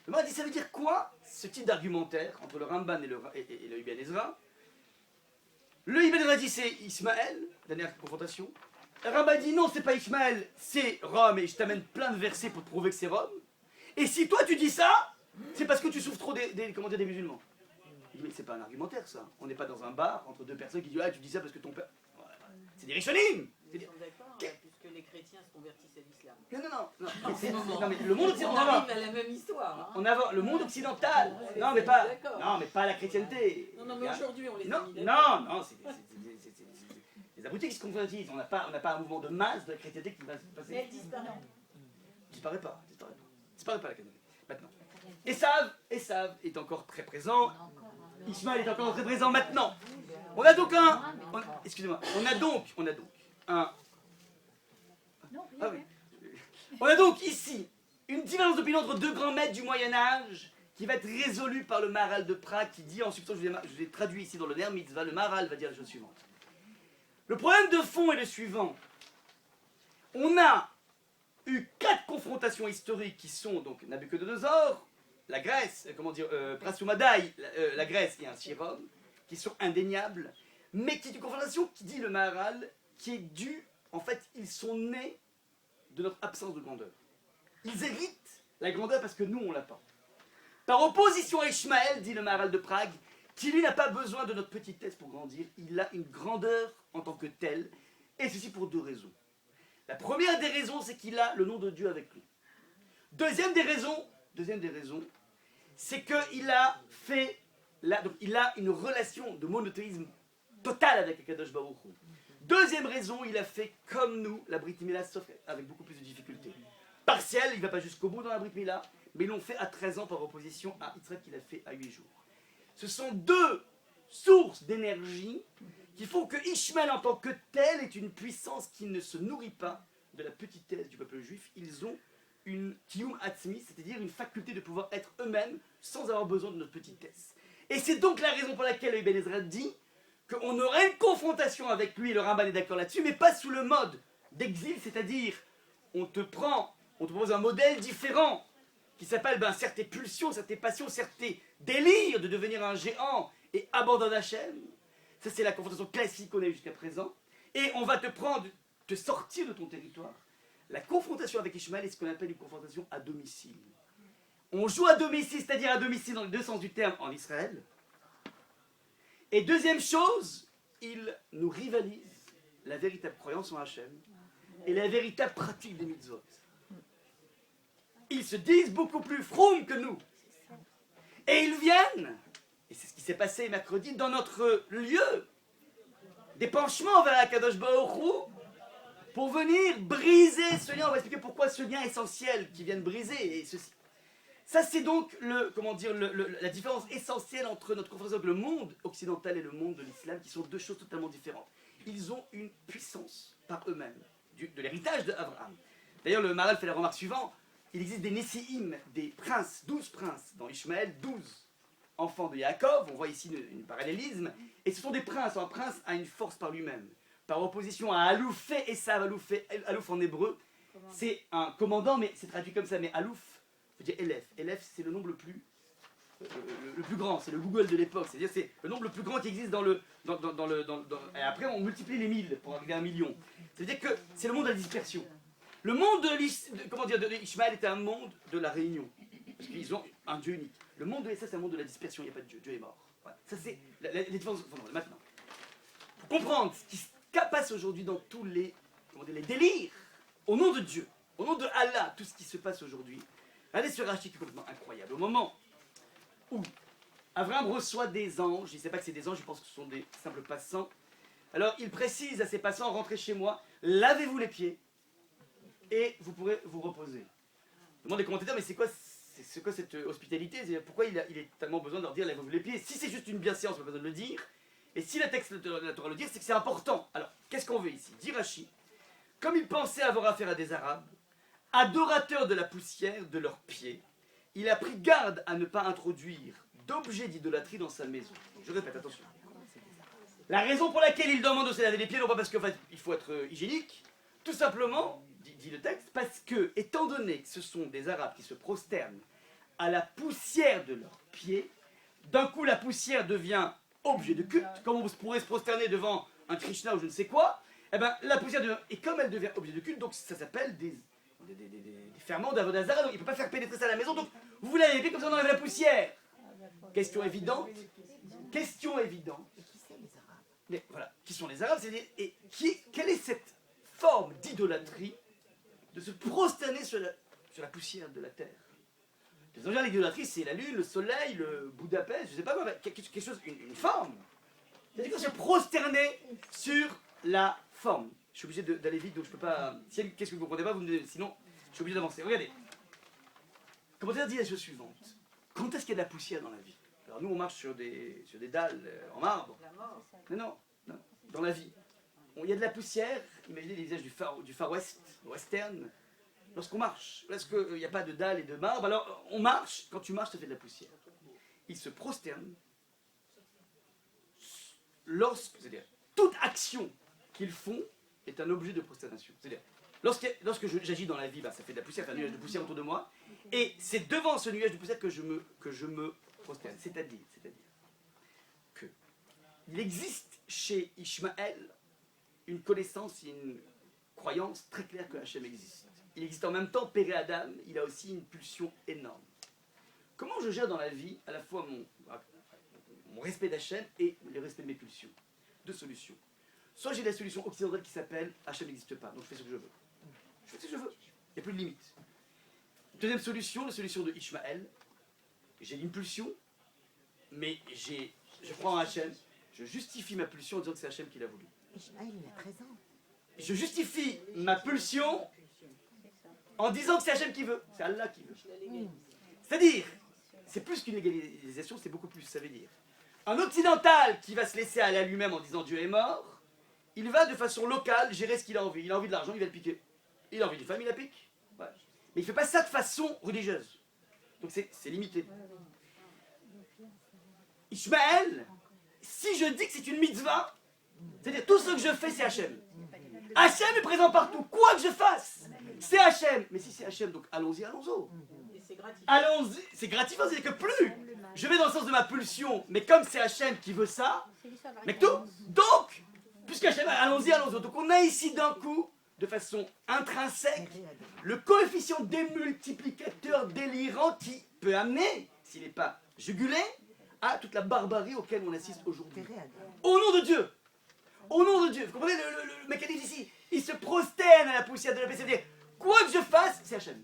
Le Maharal dit, ça veut dire quoi, ce type d'argumentaire entre le Ramban et le Ibn Ezra? Le Ibn Ezra dit, c'est Ismaël, dernière confrontation. Le Ramban dit, non, c'est pas Ismaël, c'est Rome, et je t'amène plein de versets pour te prouver que c'est Rome. Et si toi tu dis ça, c'est parce que tu souffres trop des musulmans. Il dit, mais c'est pas un argumentaire ça. On n'est pas dans un bar entre deux personnes qui disent, ah tu dis ça parce que ton père... C'est des Rishonim. Ils sont d'accord, puisque les chrétiens se convertissent à l'islam. Non, mais le monde On occidental... arrive à la même histoire. On a le monde occidental. Non, mais pas la chrétienté. Non, mais aujourd'hui on les a mis Non, c'est les abrutis qui se convertissent. On n'a pas un mouvement de masse de la chrétienté qui va se passer. Mais elle disparaît. Disparaît pas la chrétienté. Maintenant. Esav est encore très présent. Ishmael est encore très présent maintenant. On a donc excusez-moi. On a donc un... On a donc ici une divergence d'opinion entre deux grands maîtres du Moyen-Âge qui va être résolue par le Maharal de Prague qui dit, en substance, je vous ai traduit ici dans le Ner Mitzvah, le Maharal va dire la chose suivante. Le problème de fond est le suivant. On a eu 4 confrontations historiques qui sont donc Nabuchodonosor, la Grèce, Prasumadaï, la Grèce et ainsi Rome, qui sont indéniables, mais qui est une confrontation qui dit le Maharal, qui est due, en fait, ils sont nés de notre absence de grandeur. Ils héritent la grandeur parce que nous, on l'a pas. Par opposition à Ishmaël, dit le Maharal de Prague, qui lui n'a pas besoin de notre petitesse pour grandir, il a une grandeur en tant que tel, et ceci pour 2 raisons. La première des raisons, c'est qu'il a le nom de Dieu avec lui. Deuxième des raisons, c'est qu'il a fait là, donc il a une relation de monothéisme total avec Akadosh Baruch Hu. Deuxième raison, il a fait comme nous la Brit Mila, sauf avec beaucoup plus de difficultés. Partiel, il ne va pas jusqu'au bout dans la Brit Mila, mais ils l'ont fait à 13 ans par opposition à Yitzhak qu'il a fait à 8 jours. Ce sont deux sources d'énergie qui font que Ishmael en tant que tel est une puissance qui ne se nourrit pas de la petitesse du peuple juif. Ils ont une kiyum atzmi, c'est-à-dire une faculté de pouvoir être eux-mêmes sans avoir besoin de notre petitesse. Et c'est donc la raison pour laquelle Ibn Ezra dit qu'on aurait une confrontation avec lui, le Ramban est d'accord là-dessus, mais pas sous le mode d'exil, c'est-à-dire on te propose un modèle différent qui s'appelle certes tes pulsions, certes tes passions, certes tes délires de devenir un géant et abandonner Hachem. Ça c'est la confrontation classique qu'on a eue jusqu'à présent. Et on va te sortir de ton territoire. La confrontation avec Ishmael est ce qu'on appelle une confrontation à domicile. On joue à domicile, c'est-à-dire à domicile dans les deux sens du terme en Israël. Et deuxième chose, il nous rivalise la véritable croyance en Hachem et la véritable pratique des mitzvot. Ils se disent beaucoup plus froum que nous. Et ils viennent, et c'est ce qui s'est passé mercredi, dans notre lieu d'épanchement vers la Kadosh Baruch Hu, pour venir briser ce lien. On va expliquer pourquoi ce lien essentiel qui vient de briser et ceci. Ça, c'est donc la différence essentielle entre notre confrontation avec le monde occidental et le monde de l'islam, qui sont deux choses totalement différentes. Ils ont une puissance par eux-mêmes, de l'héritage d'Abraham. D'ailleurs, le Maral fait la remarque suivante, il existe des Nessim, des princes, 12 princes dans Ishmaël, 12 enfants de Yaakov, on voit ici un parallélisme, et ce sont des princes, un prince a une force par lui-même. Par opposition à Alouf et Esav, Alouf en hébreu, c'est un commandant, mais c'est traduit comme ça, mais Alouf, je veux dire Elef. Elef, c'est le nombre le plus grand, c'est le Google de l'époque, c'est-à-dire c'est le nombre le plus grand qui existe et après on multiplie les 1000 pour arriver à 1 million. C'est-à-dire que c'est le monde de la dispersion. Le monde de Ishmaël était un monde de la réunion, parce qu'ils ont un Dieu unique. Le monde de Esav, c'est un monde de la dispersion, il n'y a pas de Dieu, Dieu est mort. Voilà. Ça c'est les différences fondamentales. Maintenant, pour comprendre ce qui se passe aujourd'hui dans tous les délires, au nom de Dieu, au nom de Allah, tout ce qui se passe aujourd'hui, allez sur Rashi qui est complètement incroyable. Au moment où Abraham reçoit des anges, il ne sait pas que c'est des anges, je pense que ce sont des simples passants. Alors il précise à ces passants, rentrez chez moi, lavez-vous les pieds et vous pourrez vous reposer. Demande des commentateurs, mais c'est quoi cette hospitalité? Pourquoi il est tellement besoin de leur dire lavez-vous les pieds? Si c'est juste une bienséance, on n'a pas besoin de le dire. Et si le texte de la Torah le dit, c'est que c'est important. Alors, qu'est-ce qu'on veut ici? Dit Rashi, comme il pensait avoir affaire à des Arabes, adorateurs de la poussière de leurs pieds, il a pris garde à ne pas introduire d'objets d'idolâtrie dans sa maison. Je répète, attention. La raison pour laquelle il demande de se laver les pieds, non pas parce qu'il faut être hygiénique, tout simplement, dit le texte, parce que, étant donné que ce sont des Arabes qui se prosternent à la poussière de leurs pieds, d'un coup la poussière devient objet de culte, comme on pourrait se prosterner devant un Krishna ou je ne sais quoi, et bien la poussière devient, et comme elle devient objet de culte, donc ça s'appelle des ferments d'Avodazara, donc il ne peut pas faire pénétrer ça à la maison, donc vous voulez les pieds comme ça on enlève la poussière. Question évidente. Mais voilà, qui sont les Arabes, et quelle est cette forme d'idolâtrie de se prosterner sur la poussière de la terre? L'idolâtrie, c'est la lune, le soleil, le Budapest, je ne sais pas quoi, quelque chose, une forme. C'est-à-dire qu'on se prosterner sur la forme. Je suis obligé d'aller vite, donc je ne peux pas. Qu'est-ce que vous ne comprenez pas, sinon je suis obligé d'avancer. Regardez. Comment dit la chose suivante? Quand est-ce qu'il y a de la poussière dans la vie? Alors nous, on marche sur des dalles en marbre. Non. Dans la vie. Il y a de la poussière, imaginez les visages du Far West, western. Lorsqu'on marche, lorsqu'il n'y a pas de dalles et de marbre, alors on marche, quand tu marches, ça fait de la poussière. Ils se prosternent c'est-à-dire, toute action qu'ils font est un objet de prosternation. C'est-à-dire, lorsque j'agis dans la vie, ça fait de la poussière, un nuage de poussière autour de moi, et c'est devant ce nuage de poussière que je me prosterne. C'est-à-dire que il existe chez Ishmaël une connaissance et une croyance très claire que Hachem existe. Il existe en même temps, Péré Adam, il a aussi une pulsion énorme. Comment je gère dans la vie à la fois mon respect d'Hachem et le respect de mes pulsions? Deux solutions. Soit j'ai la solution occidentale qui s'appelle Hachem n'existe pas, donc je fais ce que je veux. Il n'y a plus de limite. Deuxième solution, la solution de Ishmaël, j'ai une pulsion, mais je crois en Hachem, je justifie ma pulsion en disant que c'est Hachem qui l'a voulu. Ishmaël, il est présent. Je justifie ma pulsion en disant que c'est Hachem qui veut, c'est Allah qui veut. C'est-à-dire, c'est plus qu'une légalisation, c'est beaucoup plus, ça veut dire. Un occidental qui va se laisser aller à lui-même en disant Dieu est mort, il va de façon locale gérer ce qu'il a envie. Il a envie de l'argent, il va le piquer. Il a envie d'une femme, il la pique. Ouais. Mais il ne fait pas ça de façon religieuse. Donc c'est limité. Ishmaël, si je dis que c'est une mitzvah, c'est-à-dire tout ce que je fais, c'est Hachem. Hachem est présent partout, quoi que je fasse, c'est Hachem. Mais si c'est Hachem, donc allons-y, allons-y. Et c'est gratifiant. Allons-y, c'est gratifiant, c'est-à-dire que plus je vais dans le sens de ma pulsion, mais comme c'est Hachem qui veut ça, mais tout, donc, puisque Hachem, allons-y, allons-y. Donc on a ici d'un coup, de façon intrinsèque, le coefficient démultiplicateur délirant qui peut amener, s'il n'est pas jugulé, à toute la barbarie auquel on assiste aujourd'hui. Au nom de Dieu, au nom de Dieu, vous comprenez le mécanisme ici, il se prosterne à la poussière de la paix, c'est-à-dire, quoi que je fasse, c'est Hachem.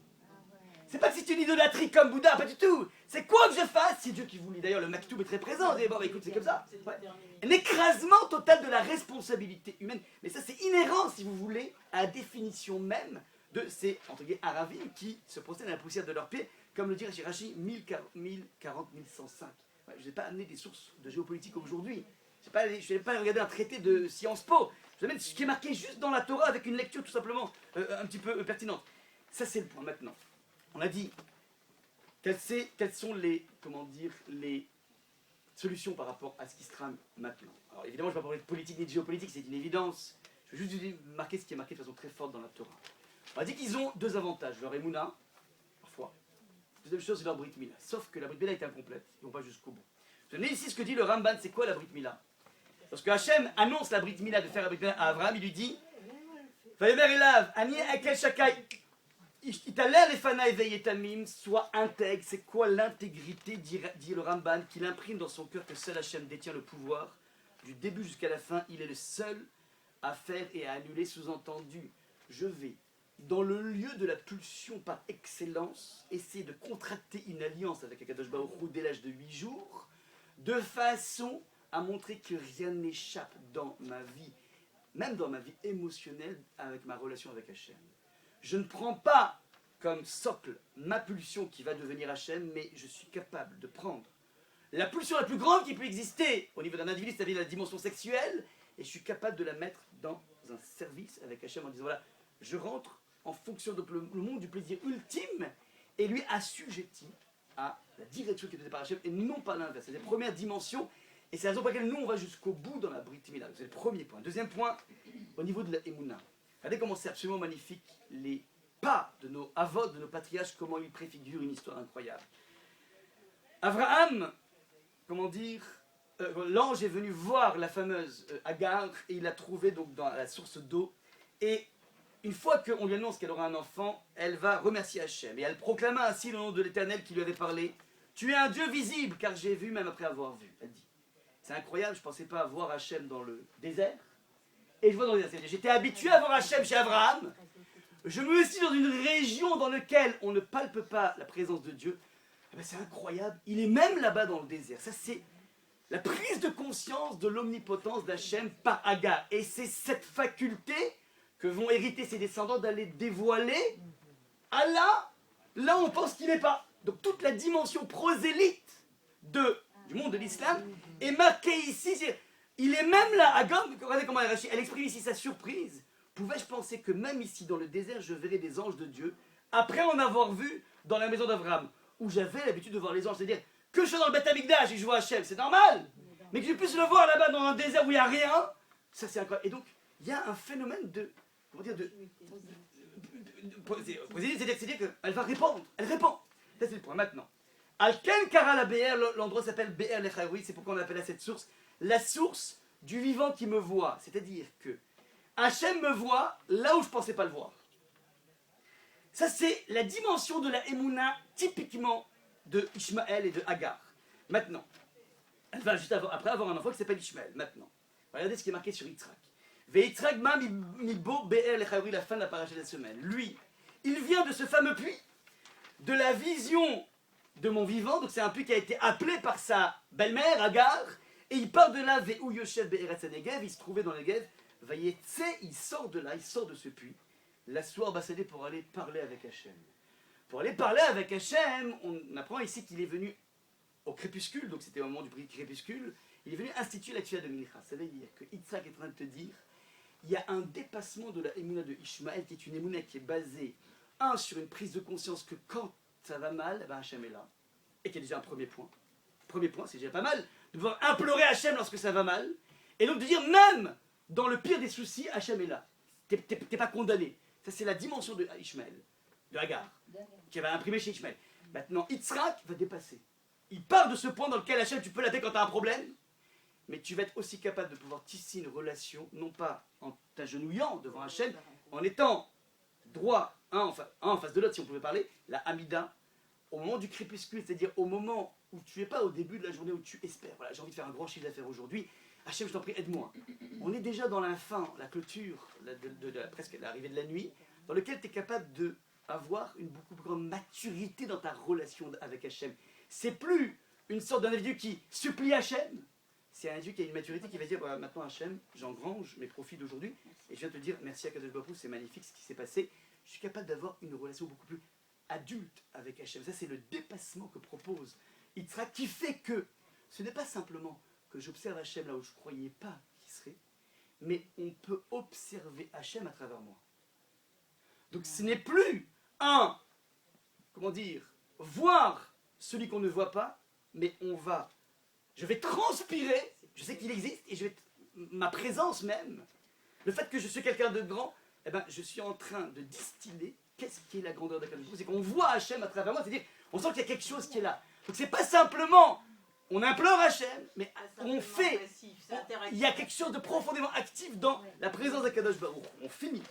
C'est pas que c'est une idolâtrie comme Bouddha, pas du tout. C'est quoi que je fasse, c'est Dieu qui vous lit. D'ailleurs, le Maktoub est très présent. Et bon, bah, écoute, c'est comme ça. Ouais. Un écrasement total de la responsabilité humaine. Mais ça, c'est inhérent, si vous voulez, à la définition même de ces, entre guillemets, Aravim qui se prosternent à la poussière de leurs pieds, comme le dit Rashi 1040-1105. Ouais, je n'ai pas amené des sources de géopolitique aujourd'hui. Je n'ai pas regardé un traité de Sciences Po. Je vous amène ce qui est marqué juste dans la Torah avec une lecture tout simplement un petit peu pertinente. Ça, c'est le point maintenant. On a dit quelles sont les solutions par rapport à ce qui se trame maintenant. Alors évidemment, je ne vais pas parler de politique ni de géopolitique, c'est une évidence. Je vais juste marquer ce qui est marqué de façon très forte dans la Torah. On a dit qu'ils ont deux avantages, leur émouna, parfois. Deuxième chose, c'est leur Brit Mila. Sauf que la Brit Mila est incomplète, ils ne vont pas jusqu'au bout. Tenez ici ce que dit le Ramban, c'est quoi la Brit Mila? Lorsque Hachem annonce la Brit Mila de faire la Brit Mila à Abraham, il lui dit Vayomer elav, ani akel shakai. Soit intègre. C'est quoi l'intégrité, dit le Ramban, qu'il imprime dans son cœur que seul Hachem détient le pouvoir. Du début jusqu'à la fin, il est le seul à faire et à annuler. Sous-entendu, je vais, dans le lieu de la pulsion par excellence, essayer de contracter une alliance avec Akadosh Baruch Hu dès l'âge de 8 jours, de façon à montrer que rien n'échappe dans ma vie, même dans ma vie émotionnelle, avec ma relation avec Hachem. Je ne prends pas comme socle ma pulsion qui va devenir Hachem, mais je suis capable de prendre la pulsion la plus grande qui peut exister au niveau d'un individu, c'est-à-dire la dimension sexuelle, et je suis capable de la mettre dans un service avec Hachem en disant voilà, je rentre en fonction de le monde du plaisir ultime et lui assujetti à la direction qui est donnée par Hachem et non pas l'inverse. C'est la première dimension et c'est la raison pour laquelle nous on va jusqu'au bout dans la Brit Mila. C'est le premier point. Deuxième point, au niveau de la Emouna. Regardez comment c'est absolument magnifique les pas de nos avos, de nos patriarches, comment ils préfigurent une histoire incroyable. Abraham, comment dire, l'ange est venu voir la fameuse Agar et il l'a trouvée donc dans la source d'eau. Et une fois qu'on lui annonce qu'elle aura un enfant, elle va remercier Hachem. Et elle proclama ainsi le nom de l'Éternel qui lui avait parlé. Tu es un Dieu visible, car j'ai vu même après avoir vu. Elle dit. C'est incroyable, je ne pensais pas voir Hachem dans le désert. Et je vois dans le désert. J'étais habitué à voir Hachem chez Abraham. Je me suis dans une région dans laquelle on ne palpe pas la présence de Dieu. Eh bien, c'est incroyable. Il est même là-bas dans le désert. Ça, c'est la prise de conscience de l'omnipotence d'Hachem par Agar. Et c'est cette faculté que vont hériter ses descendants d'aller dévoiler Allah, là où on pense qu'il n'est pas. Donc toute la dimension prosélyte du monde de l'islam est marquée ici. Il est même là, Agar, regardez comment elle exprime ici sa surprise. Pouvais-je penser que même ici dans le désert, je verrais des anges de Dieu, après en avoir vu dans la maison d'Abraham, où j'avais l'habitude de voir les anges, c'est-à-dire que je sois dans le Beth Amikdash et que je vois Hachem, c'est normal, mais que je puisse le voir là-bas dans un désert où il n'y a rien, ça c'est incroyable. Et donc, il y a un phénomène de, comment dire, c'est-à-dire qu'elle va répondre, elle répond. Ça c'est le point. Maintenant, Alken Kara la BR, l'endroit s'appelle BR Lechaoui, c'est pourquoi on appelle cette source la source du vivant qui me voit, c'est-à-dire que Hachem me voit là où je ne pensais pas le voir. Ça, c'est la dimension de la Emouna typiquement de Ishmaël et de Agar. Maintenant, elle va juste après avoir un enfant qui s'appelle Ishmaël. Maintenant, regardez ce qui est marqué sur Yitzhak. Veyitzhak ma mibo be'er lechaoui, la fin de la paracha de la semaine. Lui, il vient de ce fameux puits, de la vision de mon vivant. Donc c'est un puits qui a été appelé par sa belle-mère, Agar. Et il part de là, Ve'u Yoshev Be'eretz HaNegev, il se trouvait dans le Negev. Vayetse, il sort de là, il sort de ce puits. La soir Bassadé pour aller parler avec Hachem. Pour aller parler avec Hachem, on apprend ici qu'il est venu au crépuscule, donc c'était au moment du crépuscule, il est venu instituer la Tfila de Mincha. Ça veut dire que Yitzhak est en train de te dire, il y a un dépassement de la Emouna de Ishmaël, qui est une Emouna qui est basée, sur une prise de conscience que quand ça va mal, ben Hachem est là. Et qui est déjà un premier point. Premier point, c'est déjà pas mal, de pouvoir implorer Hachem lorsque ça va mal, et donc de dire même dans le pire des soucis, Hachem est là. T'es pas condamné. Ça, c'est la dimension de Ishmaël, de Hagar, qui va imprimer chez Ishmaël. Maintenant, Yitzhak va dépasser. Il part de ce point dans lequel Hachem, tu peux l'appeler quand tu as un problème, mais tu vas être aussi capable de pouvoir tisser une relation, non pas en t'agenouillant devant Hachem, en étant droit, un en face de l'autre, si on pouvait parler, la Hamida, au moment du crépuscule, c'est-à-dire au moment où tu n'es pas au début de la journée où tu espères. Voilà, j'ai envie de faire un grand chiffre d'affaires aujourd'hui. Hachem, je t'en prie, aide-moi. On est déjà dans la fin, la clôture, presque l'arrivée de la nuit, dans lequel tu es capable d'avoir une beaucoup plus grande maturité dans ta relation avec Hachem. C'est plus une sorte d'individu qui supplie Hachem, c'est un individu qui a une maturité qui va dire voilà, maintenant Hachem, j'engrange mes profits d'aujourd'hui et je viens te dire merci à Kadosh Baruch Hu, c'est magnifique ce qui s'est passé. Je suis capable d'avoir une relation beaucoup plus adulte avec Hachem. Ça, c'est le dépassement que propose Yitzhak, qui fait que ce n'est pas simplement que j'observe Hachem là où je ne croyais pas qu'il serait, mais on peut observer Hachem à travers moi. Donc ce n'est plus voir celui qu'on ne voit pas, mais je vais transpirer, je sais qu'il existe, et ma présence même, le fait que je suis quelqu'un de grand, eh ben, je suis en train de distiller qu'est-ce qui est la grandeur de Kadosh Baruch Hu. C'est qu'on voit Hachem à travers moi, c'est-à-dire on sent qu'il y a quelque chose qui est là. Donc c'est pas simplement on implore Hachem, mais on fait, il y a quelque chose de profondément actif dans la présence de Kadosh Baruch Hu. On finit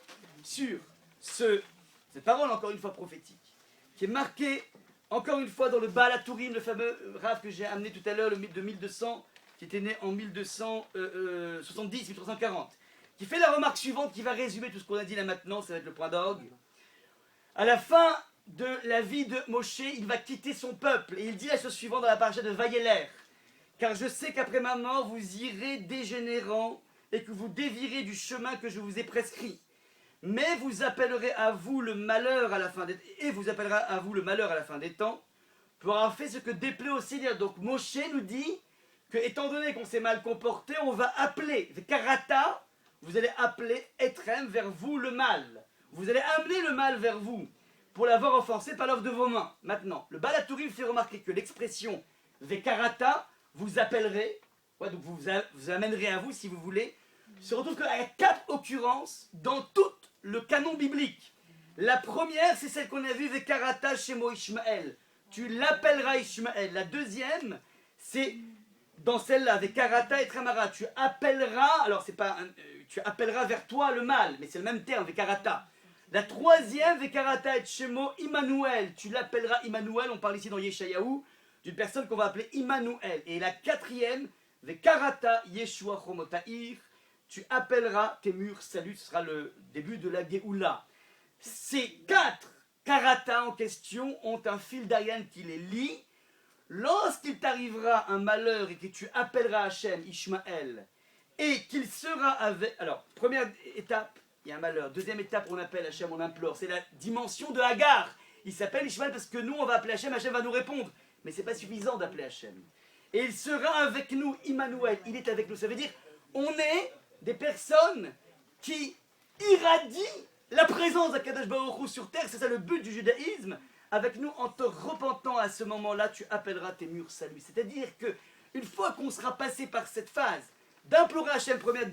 sur cette parole encore une fois prophétique, qui est marquée encore une fois dans le Baal HaTurim, le fameux Rav que j'ai amené tout à l'heure, le mythe de 1200, qui était né en 1270-1340, qui fait la remarque suivante, qui va résumer tout ce qu'on a dit là maintenant, ça va être le point d'orgue. À la fin de la vie de Moshe, il va quitter son peuple, et il dit la chose suivante dans la paracha de Vayeler, car je sais qu'après ma mort, vous irez dégénérant, et que vous dévirez du chemin que je vous ai prescrit. Mais vous appellerez à vous le malheur à la fin des temps, pour avoir fait ce que déplaît au Seigneur. Donc Moshe nous dit que, étant donné qu'on s'est mal comporté, on va appeler Karata, vous allez appeler Etrem vers vous le mal. Vous allez amener le mal vers vous pour l'avoir offensé par l'œuvre de vos mains. Maintenant, le Baal HaTurim fait remarquer que l'expression Vekarata, vous appellerez, donc vous amènerez à vous si vous voulez, se retrouve qu'il y a 4 occurrences dans tout le canon biblique. La première, c'est celle qu'on a vue Vekarata Shemo Ishmael. Tu l'appelleras Ishmael. La deuxième, c'est dans celle-là, Vekarata et Tramara. Tu appelleras, alors c'est pas, tu appelleras vers toi le mal, mais c'est le même terme, Vekarata. La troisième, Vekarata et Shemo Immanuel. Tu l'appelleras Immanuel. On parle ici dans Yeshayahu d'une personne qu'on va appeler Immanuel. Et la quatrième, Vekarata Yeshua Chomotaïr. Tu appelleras tes murs salut, ce sera le début de la Géoula. Ces 4 karatas en question ont un fil d'Ariane qui les lie. Lorsqu'il t'arrivera un malheur et que tu appelleras Hachem, Ishmael, et qu'il sera avec... Alors, première étape, il y a un malheur. Deuxième étape, on appelle Hachem, on implore. C'est la dimension de Hagar. Il s'appelle Ishmael parce que nous, on va appeler Hachem, Hachem va nous répondre. Mais ce n'est pas suffisant d'appeler Hachem. Et il sera avec nous, Immanuel, il est avec nous. Ça veut dire, on est des personnes qui irradient la présence d'Akadosh Baruch Hu sur terre. C'est ça le but du judaïsme. Avec nous, en te repentant à ce moment-là, tu appelleras tes murs salut. C'est-à-dire que une fois qu'on sera passé par cette phase d'implorer Hachem, première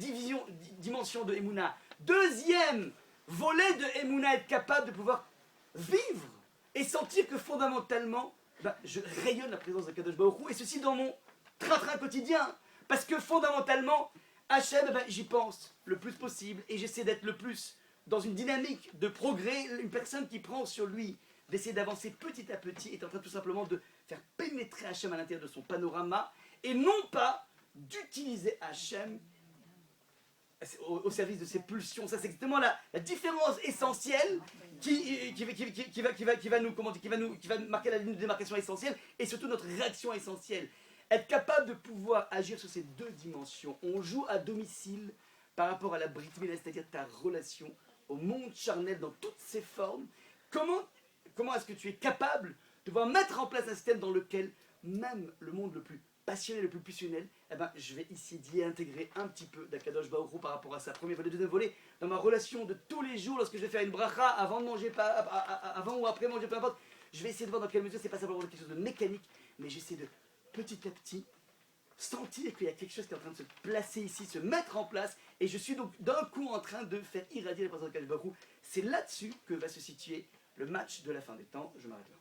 dimension de Emouna, deuxième volet de Emouna, être capable de pouvoir vivre et sentir que fondamentalement, je rayonne la présence d'Akadosh Baruch Hu, et ceci dans mon train-train quotidien. Parce que fondamentalement, Hachem, j'y pense le plus possible et j'essaie d'être le plus dans une dynamique de progrès. Une personne qui prend sur lui d'essayer d'avancer petit à petit est en train tout simplement de faire pénétrer Hachem à l'intérieur de son panorama et non pas d'utiliser Hachem au service de ses pulsions. Ça, c'est exactement la différence essentielle qui va nous, comment dire, qui va marquer la ligne de démarcation essentielle et surtout notre réaction essentielle. Être capable de pouvoir agir sur ces deux dimensions. On joue à domicile par rapport à la Brit Mila, c'est-à-dire ta relation au monde charnel dans toutes ses formes. Comment est-ce que tu es capable de pouvoir mettre en place un système dans lequel même le monde le plus passionné, le plus pulsionnel, eh ben, je vais ici d'y intégrer un petit peu d'Akadosh Baruch Hu par rapport à ça. Premier volet, deuxième volet, dans ma relation de tous les jours, lorsque je vais faire une bracha, avant de manger, avant ou après manger, peu importe, je vais essayer de voir dans quelle mesure c'est pas simplement quelque chose de mécanique, mais j'essaie de petit à petit sentir qu'il y a quelque chose qui est en train de se placer ici, se mettre en place, et je suis donc d'un coup en train de faire irradier la présence d'Akadosh Baruch Hu. C'est là-dessus que va se situer le match de la fin des temps. Je m'arrête là.